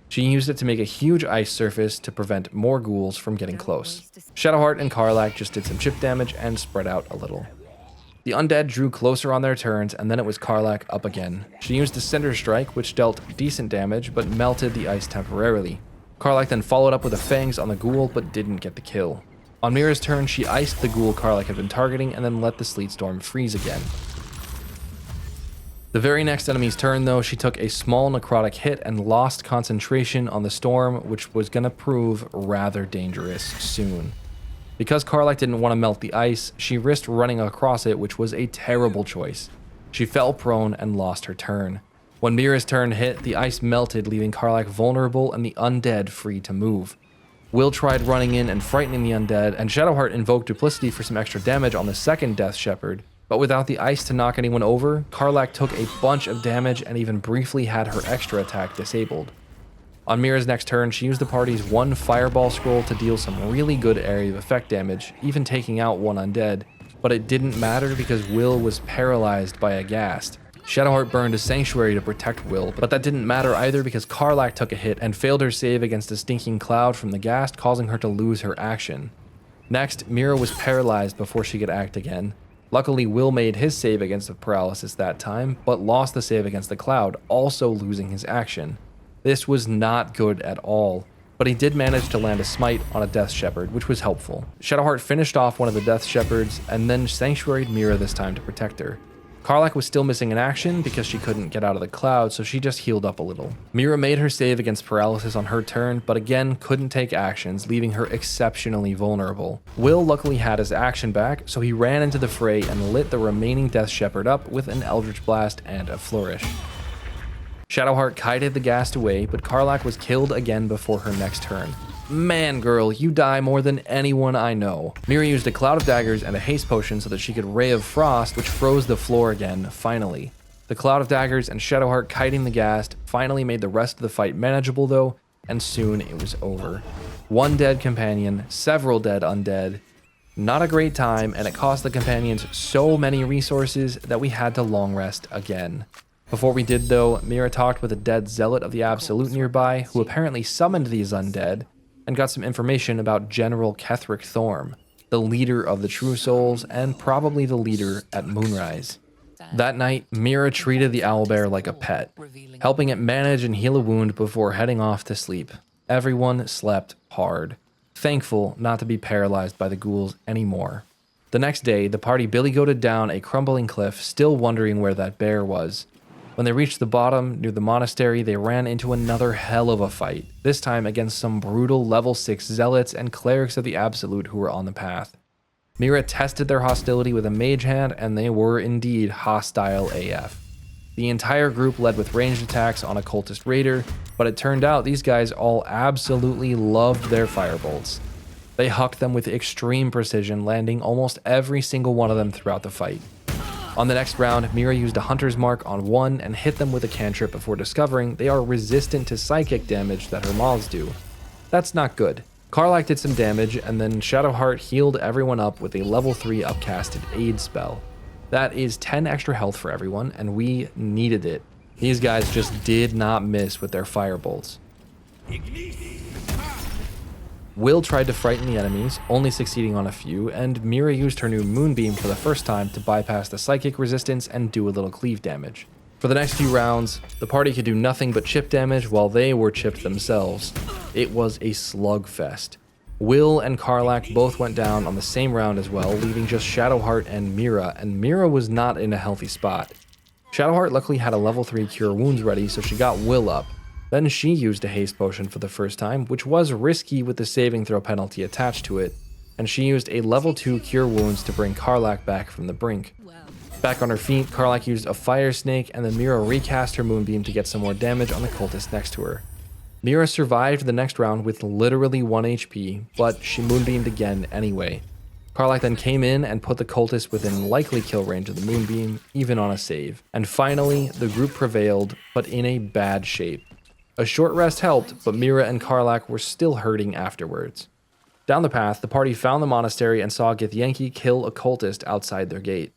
[SPEAKER 1] She used it to make a huge ice surface to prevent more ghouls from getting close. Shadowheart and Karlach just did some chip damage and spread out a little. The undead drew closer on their turns, and then it was Karlach up again. She used a Cinder Strike, which dealt decent damage, but melted the ice temporarily. Karlach then followed up with a Fangs on the ghoul, but didn't get the kill. On Mira's turn, she iced the ghoul Karlach had been targeting, and then let the Sleet Storm freeze again. The very next enemy's turn though, she took a small necrotic hit and lost concentration on the storm, which was going to prove rather dangerous soon. Because Karlach didn't want to melt the ice, she risked running across it, which was a terrible choice. She fell prone and lost her turn. When Mira's turn hit, the ice melted, leaving Karlach vulnerable and the undead free to move. Will tried running in and frightening the undead, and Shadowheart invoked Duplicity for some extra damage on the second Death Shepherd. But without the ice to knock anyone over, Karlach took a bunch of damage and even briefly had her extra attack disabled. On Mira's next turn, she used the party's one Fireball scroll to deal some really good area of effect damage, even taking out one undead, but it didn't matter because Will was paralyzed by a ghast. Shadowheart burned a Sanctuary to protect Will, but that didn't matter either because Karlach took a hit and failed her save against a stinking cloud from the ghast, causing her to lose her action. Next, Mira was paralyzed before she could act again. Luckily, Will made his save against the paralysis that time, but lost the save against the cloud, also losing his action. This was not good at all, but he did manage to land a smite on a Death Shepherd, which was helpful. Shadowheart finished off one of the Death Shepherds, and then Sanctuaried Mira this time to protect her. Karlach was still missing an action because she couldn't get out of the cloud, so she just healed up a little. Mira made her save against paralysis on her turn, but again couldn't take actions, leaving her exceptionally vulnerable. Will luckily had his action back, so he ran into the fray and lit the remaining Death Shepherd up with an Eldritch Blast and a Flourish. Shadowheart kited the ghast away, but Karlach was killed again before her next turn. Man, girl, you die more than anyone I know. Mira used a Cloud of Daggers and a haste potion so that she could Ray of Frost, which froze the floor again, finally. The Cloud of Daggers and Shadowheart kiting the ghast finally made the rest of the fight manageable though, and soon it was over. One dead companion, several dead undead. Not a great time, and it cost the companions so many resources that we had to long rest again. Before we did though, Mira talked with a dead zealot of the Absolute nearby, who apparently summoned these undead, and got some information about General Ketheric Thorm, the leader of the True Souls and probably the leader at Moonrise. That night, Mira treated the owlbear like a pet, helping it manage and heal a wound before heading off to sleep. Everyone slept hard, thankful not to be paralyzed by the ghouls anymore. The next day, the party billy-goated down a crumbling cliff, still wondering where that bear was. When they reached the bottom, near the monastery, they ran into another hell of a fight, this time against some brutal level 6 zealots and clerics of the Absolute who were on the path. Mira tested their hostility with a mage hand, and they were indeed hostile AF. The entire group led with ranged attacks on a cultist raider, but it turned out these guys all absolutely loved their firebolts. They hucked them with extreme precision, landing almost every single one of them throughout the fight. On the next round, Mira used a Hunter's Mark on one and hit them with a cantrip before discovering they are resistant to psychic damage that her moths do. That's not good. Karlach did some damage, and then Shadowheart healed everyone up with a level 3 upcasted aid spell. That is 10 extra health for everyone, and we needed it. These guys just did not miss with their firebolts. Will tried to frighten the enemies, only succeeding on a few, and Mira used her new Moonbeam for the first time to bypass the psychic resistance and do a little cleave damage. For the next few rounds, the party could do nothing but chip damage while they were chipped themselves. It was a slugfest. Will and Karlach both went down on the same round as well, leaving just Shadowheart and Mira was not in a healthy spot. Shadowheart luckily had a level 3 cure wounds ready, so she got Will up. Then she used a haste potion for the first time, which was risky with the saving throw penalty attached to it, and she used a level 2 cure wounds to bring Karlach back from the brink. Back on her feet, Karlach used a fire snake, and then Mira recast her moonbeam to get some more damage on the cultist next to her. Mira survived the next round with literally 1 HP, but she moonbeamed again anyway. Karlach then came in and put the cultist within likely kill range of the moonbeam, even on a save. And finally, the group prevailed, but in a bad shape. A short rest helped, but Mira and Karlach were still hurting afterwards. Down the path, the party found the monastery and saw Githyanki kill a cultist outside their gate.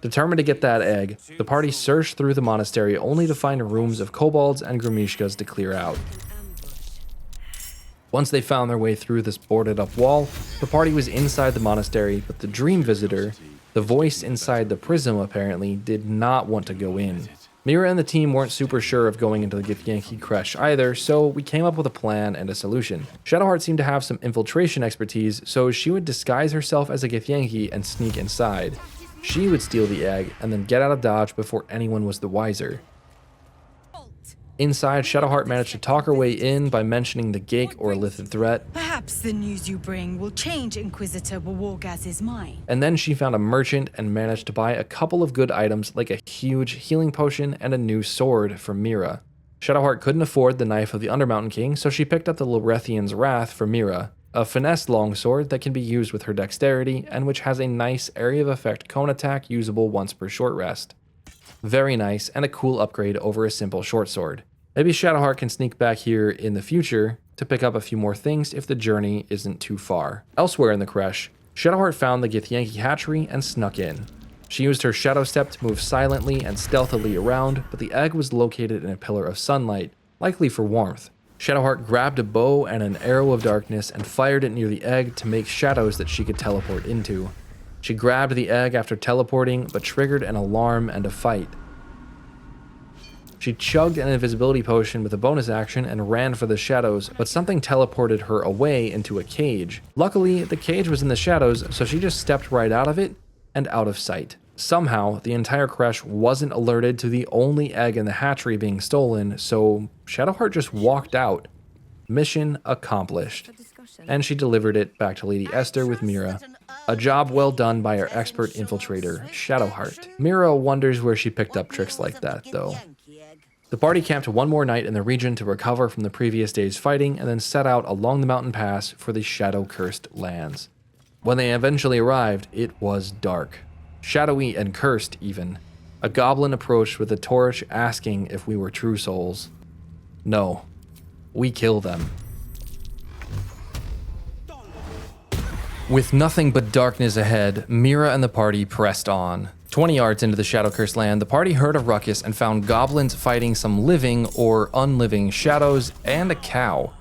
[SPEAKER 1] Determined to get that egg, the party searched through the monastery only to find rooms of kobolds and grumishkas to clear out. Once they found their way through this boarded up wall, the party was inside the monastery, but the dream visitor, the voice inside the prism apparently, did not want to go in. Mira and the team weren't super sure of going into the Githyanki creche either, so we came up with a plan and a solution. Shadowheart seemed to have some infiltration expertise, so she would disguise herself as a Githyanki and sneak inside. She would steal the egg and then get out of dodge before anyone was the wiser. Inside, Shadowheart managed to talk her way in by mentioning the Gake or Lithid threat.
[SPEAKER 14] Perhaps the news you bring will change Inquisitor Wargaz's mind.
[SPEAKER 1] And then she found a merchant and managed to buy a couple of good items like a huge healing potion and a new sword from Mira. Shadowheart couldn't afford the Knife of the Undermountain King, so she picked up the Lorethian's Wrath for Mira, a finesse longsword that can be used with her dexterity and which has a nice area of effect cone attack usable once per short rest. Very nice and a cool upgrade over a simple short sword. Maybe Shadowheart can sneak back here in the future to pick up a few more things if the journey isn't too far. Elsewhere in the creche, Shadowheart found the Githyanki hatchery and snuck in. She used her Shadow Step to move silently and stealthily around, but the egg was located in a pillar of sunlight, likely for warmth. Shadowheart grabbed a bow and an arrow of darkness and fired it near the egg to make shadows that she could teleport into. She grabbed the egg after teleporting, but triggered an alarm and a fight. She chugged an invisibility potion with a bonus action and ran for the shadows, but something teleported her away into a cage. Luckily, the cage was in the shadows, so she just stepped right out of it and out of sight. Somehow, the entire creche wasn't alerted to the only egg in the hatchery being stolen, so Shadowheart just walked out. Mission accomplished. And she delivered it back to Lady Esther with Mira. A job well done by our expert infiltrator, Shadowheart. Mira wonders where she picked up tricks like that, though. The party camped one more night in the region to recover from the previous day's fighting and then set out along the mountain pass for the shadow-cursed lands. When they eventually arrived, it was dark. Shadowy and cursed, even. A goblin approached with a torch asking if we were true souls. No. We kill them. With nothing but darkness ahead, Mira and the party pressed on. 20 yards into the Shadow-Cursed land, the party heard a ruckus and found goblins fighting some living or unliving shadows and a cow.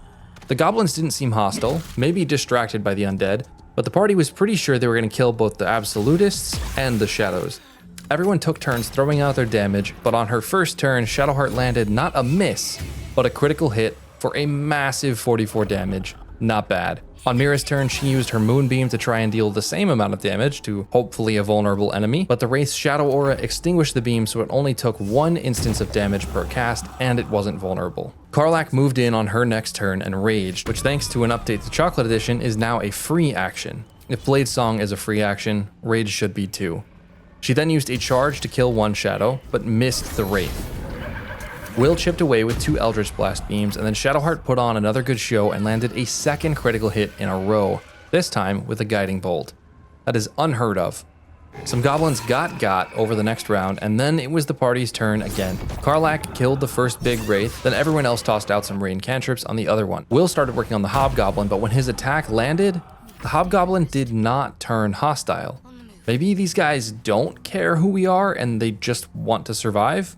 [SPEAKER 1] The goblins didn't seem hostile, maybe distracted by the undead, but the party was pretty sure they were going to kill both the absolutists and the shadows. Everyone took turns throwing out their damage, but on her first turn, Shadowheart landed not a miss, but a critical hit for a massive 44 damage. Not bad. On Mira's turn, she used her moonbeam to try and deal the same amount of damage to hopefully a vulnerable enemy, but the Wraith's Shadow Aura extinguished the beam so it only took 1 instance of damage per cast, and it wasn't vulnerable. Karlach moved in on her next turn and raged, which thanks to an update to Chocolate Edition is now a free action. If Blade Song is a free action, Rage should be too. She then used a charge to kill 1 shadow, but missed the Wraith. Will chipped away with 2 Eldritch Blast beams, and then Shadowheart put on another good show and landed a second critical hit in a row, this time with a Guiding Bolt. That is unheard of. Some goblins got over the next round, and then it was the party's turn again. Karlach killed the first big Wraith, then everyone else tossed out some rain cantrips on the other one. Will started working on the Hobgoblin, but when his attack landed, the Hobgoblin did not turn hostile. Maybe these guys don't care who we are and they just want to survive?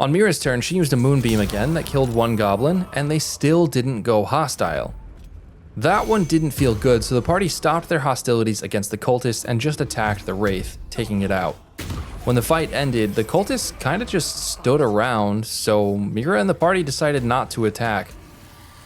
[SPEAKER 1] On Mira's turn, she used a moonbeam again that killed 1 goblin, and they still didn't go hostile. That one didn't feel good, so the party stopped their hostilities against the cultists and just attacked the Wraith, taking it out. When the fight ended, the cultists kinda just stood around, so Mira and the party decided not to attack.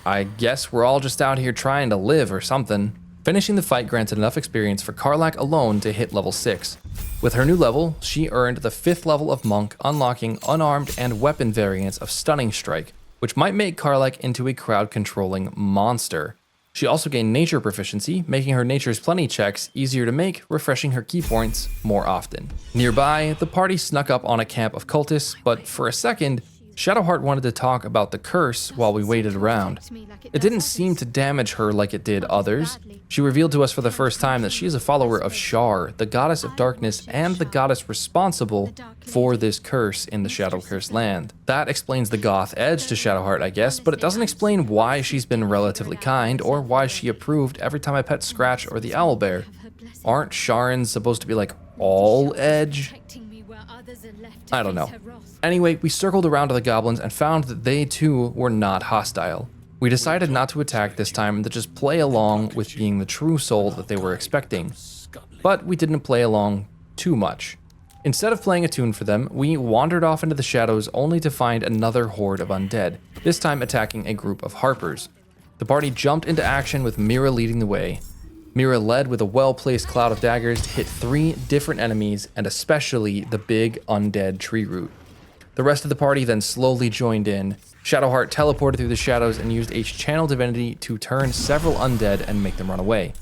[SPEAKER 1] I guess we're all just out here trying to live or something. Finishing the fight granted enough experience for Karlach alone to hit level 6. With her new level, she earned the 5th level of Monk, unlocking unarmed and weapon variants of Stunning Strike, which might make Karlach into a crowd-controlling monster. She also gained nature proficiency, making her nature's plenty checks easier to make, refreshing her key points more often. Nearby, the party snuck up on a camp of cultists, but for a second, Shadowheart wanted to talk about the curse while we waited around. It didn't seem to damage her like it did others. She revealed to us for the first time that she is a follower of Shar, the goddess of darkness and the goddess responsible for this curse in the Shadow-Cursed land. That explains the goth edge to Shadowheart, I guess, but it doesn't explain why she's been relatively kind or why she approved every time I pet Scratch or the Owlbear. Aren't Sharans supposed to be like all edge? I don't know. Anyway, we circled around to the goblins and found that they too were not hostile. We decided not to attack this time and to just play along with being the true soul that they were expecting. But we didn't play along too much. Instead of playing a tune for them, we wandered off into the shadows only to find another horde of undead, this time attacking a group of harpers. The party jumped into action with Mira leading the way. Mira led with a well-placed cloud of daggers to hit 3 different enemies and especially the big undead tree root. The rest of the party then slowly joined in. Shadowheart teleported through the shadows and used H Channel Divinity to turn several undead and make them run away.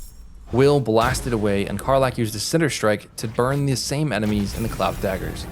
[SPEAKER 1] Will blasted away and Karlach used a Cinder Strike to burn the same enemies in the cloud of daggers.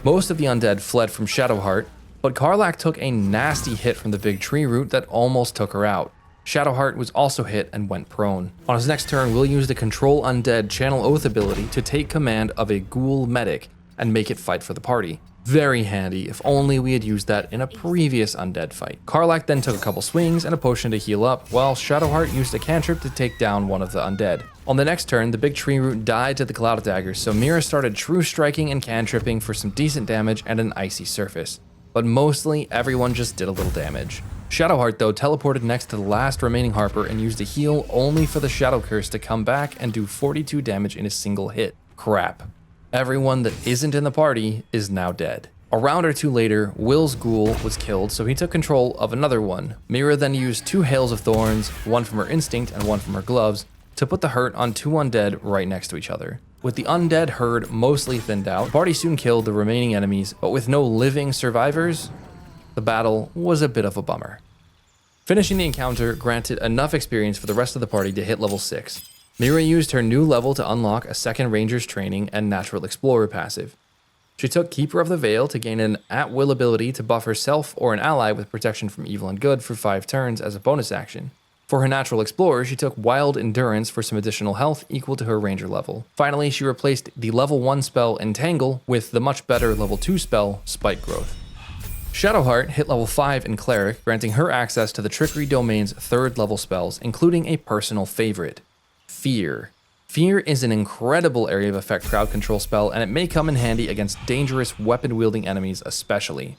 [SPEAKER 1] Most of the undead fled from Shadowheart, but Karlach took a nasty hit from the big tree root that almost took her out. Shadowheart was also hit and went prone. On his next turn, Will used the Control Undead Channel Oath ability to take command of a ghoul medic and make it fight for the party. Very handy, if only we had used that in a previous undead fight. Karlach then took a couple swings and a potion to heal up, while Shadowheart used a cantrip to take down one of the undead. On the next turn, the big tree root died to the cloud of daggers, so Mira started true striking and cantripping for some decent damage and an icy surface. But mostly, everyone just did a little damage. Shadowheart though teleported next to the last remaining Harper and used a heal only for the Shadow Curse to come back and do 42 damage in a single hit. Crap. Everyone that isn't in the party is now dead. A round or two later, Will's ghoul was killed, so he took control of another one. Mira then used 2 Hails of Thorns, one from her instinct and one from her gloves, to put the hurt on 2 undead right next to each other. With the undead herd mostly thinned out, the party soon killed the remaining enemies, but with no living survivors, the battle was a bit of a bummer. Finishing the encounter granted enough experience for the rest of the party to hit level 6. Mira used her new level to unlock a 2nd Ranger's Training and Natural Explorer passive. She took Keeper of the Veil to gain an at-will ability to buff herself or an ally with protection from evil and good for 5 turns as a bonus action. For her Natural Explorer, she took Wild Endurance for some additional health equal to her Ranger level. Finally, she replaced the level 1 spell Entangle with the much better level 2 spell Spike Growth. Shadowheart hit level 5 in Cleric, granting her access to the Trickery Domain's 3rd level spells, including a personal favorite, Fear. Fear is an incredible area of effect crowd control spell, and it may come in handy against dangerous weapon-wielding enemies especially.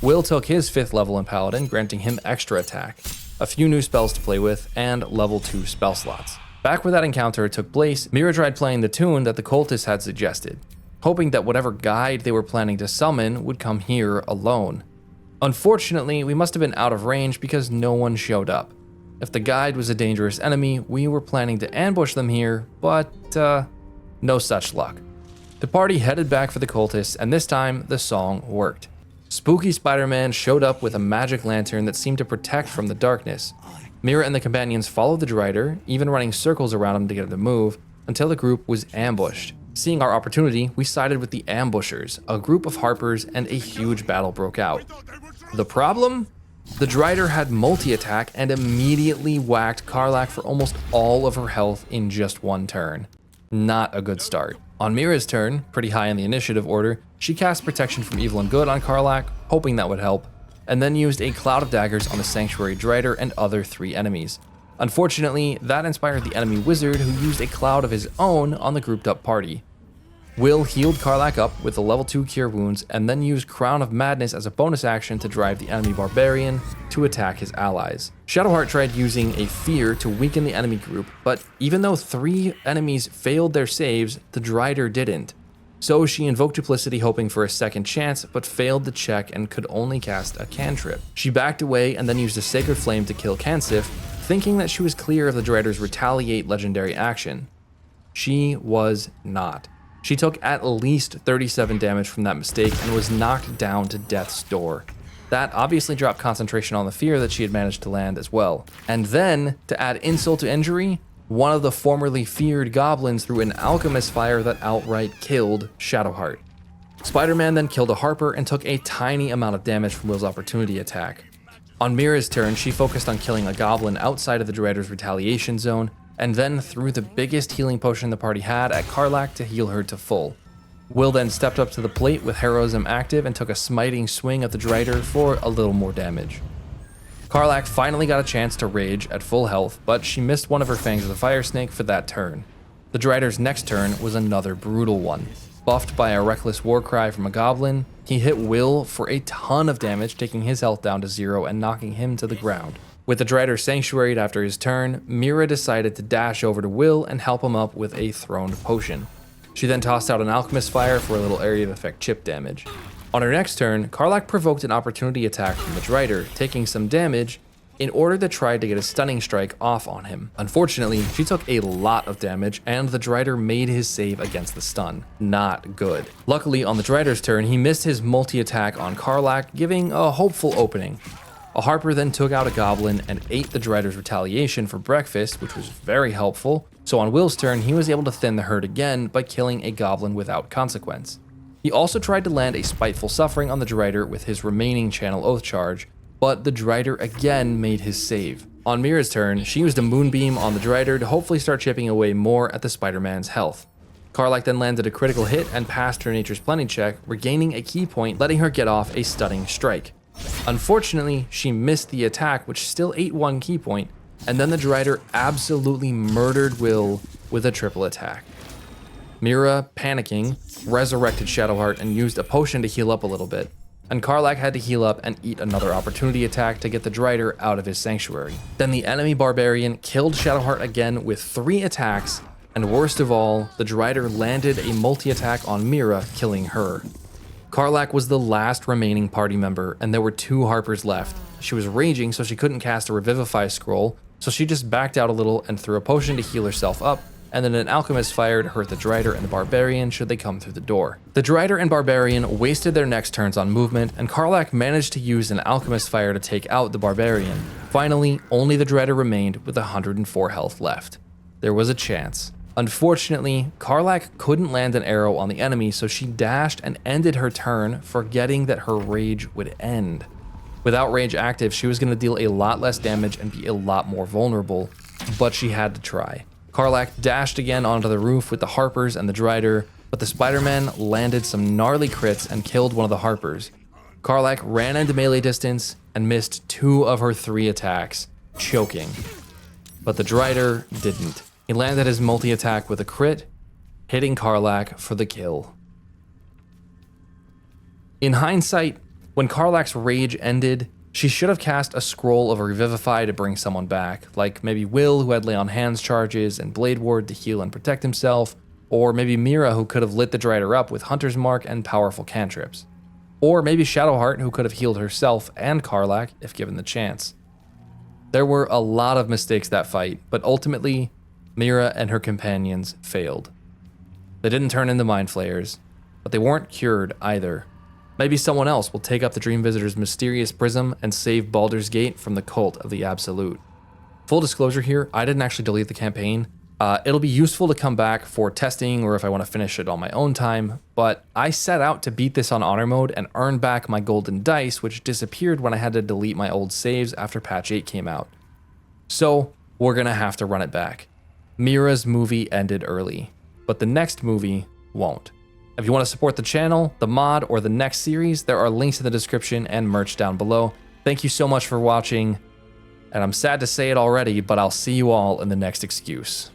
[SPEAKER 1] Will took his 5th level in Paladin, granting him extra attack, a few new spells to play with, and level 2 spell slots. Back where that encounter took place, Mira tried playing the tune that the cultists had suggested, hoping that whatever guide they were planning to summon would come here alone. Unfortunately, we must have been out of range because no one showed up. If the guide was a dangerous enemy, we were planning to ambush them here, but no such luck. The party headed back for the cultists, and this time the song worked. Spooky Spider-Man showed up with a magic lantern that seemed to protect from the darkness. Mira and the companions followed the Drider, even running circles around him to get him to move, until the group was ambushed. Seeing our opportunity, we sided with the Ambushers, a group of Harpers, and a huge battle broke out. The problem? The Drider had multi-attack and immediately whacked Karlach for almost all of her health in just one turn. Not a good start. On Mira's turn, pretty high in the initiative order, she cast Protection from Evil and Good on Karlach, hoping that would help, and then used a Cloud of Daggers on the Sanctuary Drider and other 3 enemies. Unfortunately, that inspired the enemy wizard, who used a cloud of his own on the grouped up party. Will healed Karlach up with a level 2 Cure Wounds and then used Crown of Madness as a bonus action to drive the enemy barbarian to attack his allies. Shadowheart tried using a Fear to weaken the enemy group, but even though 3 enemies failed their saves, the Drider didn't. So she invoked duplicity hoping for a second chance, but failed the check and could only cast a cantrip. She backed away and then used a Sacred Flame to kill Kansif, thinking that she was clear of the Drider's retaliate legendary action. She was not. She took at least 37 damage from that mistake and was knocked down to death's door. That obviously dropped concentration on the fear that she had managed to land as well. And then, to add insult to injury, one of the formerly feared goblins threw an alchemist fire that outright killed Shadowheart. Spider-Man then killed a Harper and took a tiny amount of damage from Will's opportunity attack. On Mira's turn, she focused on killing a goblin outside of the Drider's retaliation zone, and then threw the biggest healing potion the party had at Karlach to heal her to full. Will then stepped up to the plate with heroism active and took a smiting swing at the Drider for a little more damage. Karlach finally got a chance to rage at full health, but she missed one of her fangs of the fire snake for that turn. The Drider's next turn was another brutal one. Buffed by a reckless war cry from a goblin, he hit Will for a ton of damage, taking his health down to 0 and knocking him to the ground. With the Drider sanctuaried after his turn, Mira decided to dash over to Will and help him up with a throned potion. She then tossed out an alchemist fire for a little area of effect chip damage. On her next turn, Karlach provoked an opportunity attack from the Drider, taking some damage in order to try to get a stunning strike off on him. Unfortunately, she took a lot of damage and the Drider made his save against the stun. Not good. Luckily, on the Drider's turn, he missed his multi-attack on Karlach, giving a hopeful opening. A Harper then took out a goblin and ate the Drider's retaliation for breakfast, which was very helpful. So on Will's turn, he was able to thin the herd again by killing a goblin without consequence. He also tried to land a Spiteful Suffering on the Drider with his remaining Channel Oath charge, but the Drider again made his save. On Mira's turn, she used a Moonbeam on the Drider to hopefully start chipping away more at the Spider-Man's health. Karlach then landed a critical hit and passed her Nature's Plenty check, regaining a key point, letting her get off a stunning strike. Unfortunately, she missed the attack, which still ate one key point, and then the Drider absolutely murdered Will with a triple attack. Mira, panicking, resurrected Shadowheart and used a potion to heal up a little bit, and Karlach had to heal up and eat another opportunity attack to get the Drider out of his sanctuary. Then the enemy barbarian killed Shadowheart again with 3 attacks, and worst of all, the Drider landed a multi-attack on Mira, killing her. Karlach was the last remaining party member, and there were 2 Harpers left. She was raging, so she couldn't cast a Revivify scroll, so she just backed out a little and threw a potion to heal herself up, and then an alchemist fire to hurt the Drider and the Barbarian should they come through the door. The Drider and Barbarian wasted their next turns on movement, and Karlach managed to use an alchemist fire to take out the Barbarian. Finally, only the Drider remained with 104 health left. There was a chance. Unfortunately, Karlach couldn't land an arrow on the enemy, so she dashed and ended her turn, forgetting that her rage would end. Without rage active, she was going to deal a lot less damage and be a lot more vulnerable, but she had to try. Karlach dashed again onto the roof with the Harpers and the Drider, but the Spider-Man landed some gnarly crits and killed one of the Harpers. Karlach ran into melee distance and missed 2 of her 3 attacks, choking. But the Drider didn't. He landed his multi-attack with a crit, hitting Karlach for the kill. In hindsight, when Karlach's rage ended, she should have cast a scroll of Revivify to bring someone back, like maybe Will, who had Lay on Hands charges, and Blade Ward to heal and protect himself, or maybe Mira, who could have lit the Drider up with Hunter's Mark and powerful cantrips. Or maybe Shadowheart, who could have healed herself and Karlach if given the chance. There were a lot of mistakes that fight, but ultimately, Mira and her companions failed. They didn't turn into Mind Flayers, but they weren't cured either. Maybe someone else will take up the Dream Visitor's mysterious prism and save Baldur's Gate from the cult of the Absolute. Full disclosure here, I didn't actually delete the campaign. It'll be useful to come back for testing or if I want to finish it on my own time, but I set out to beat this on honor mode and earn back my golden dice, which disappeared when I had to delete my old saves after patch 8 came out. So, we're gonna have to run it back. Mira's movie ended early, but the next movie won't. If you want to support the channel, the mod, or the next series, there are links in the description and merch down below. Thank you so much for watching, and I'm sad to say it already, but I'll see you all in the next excuse.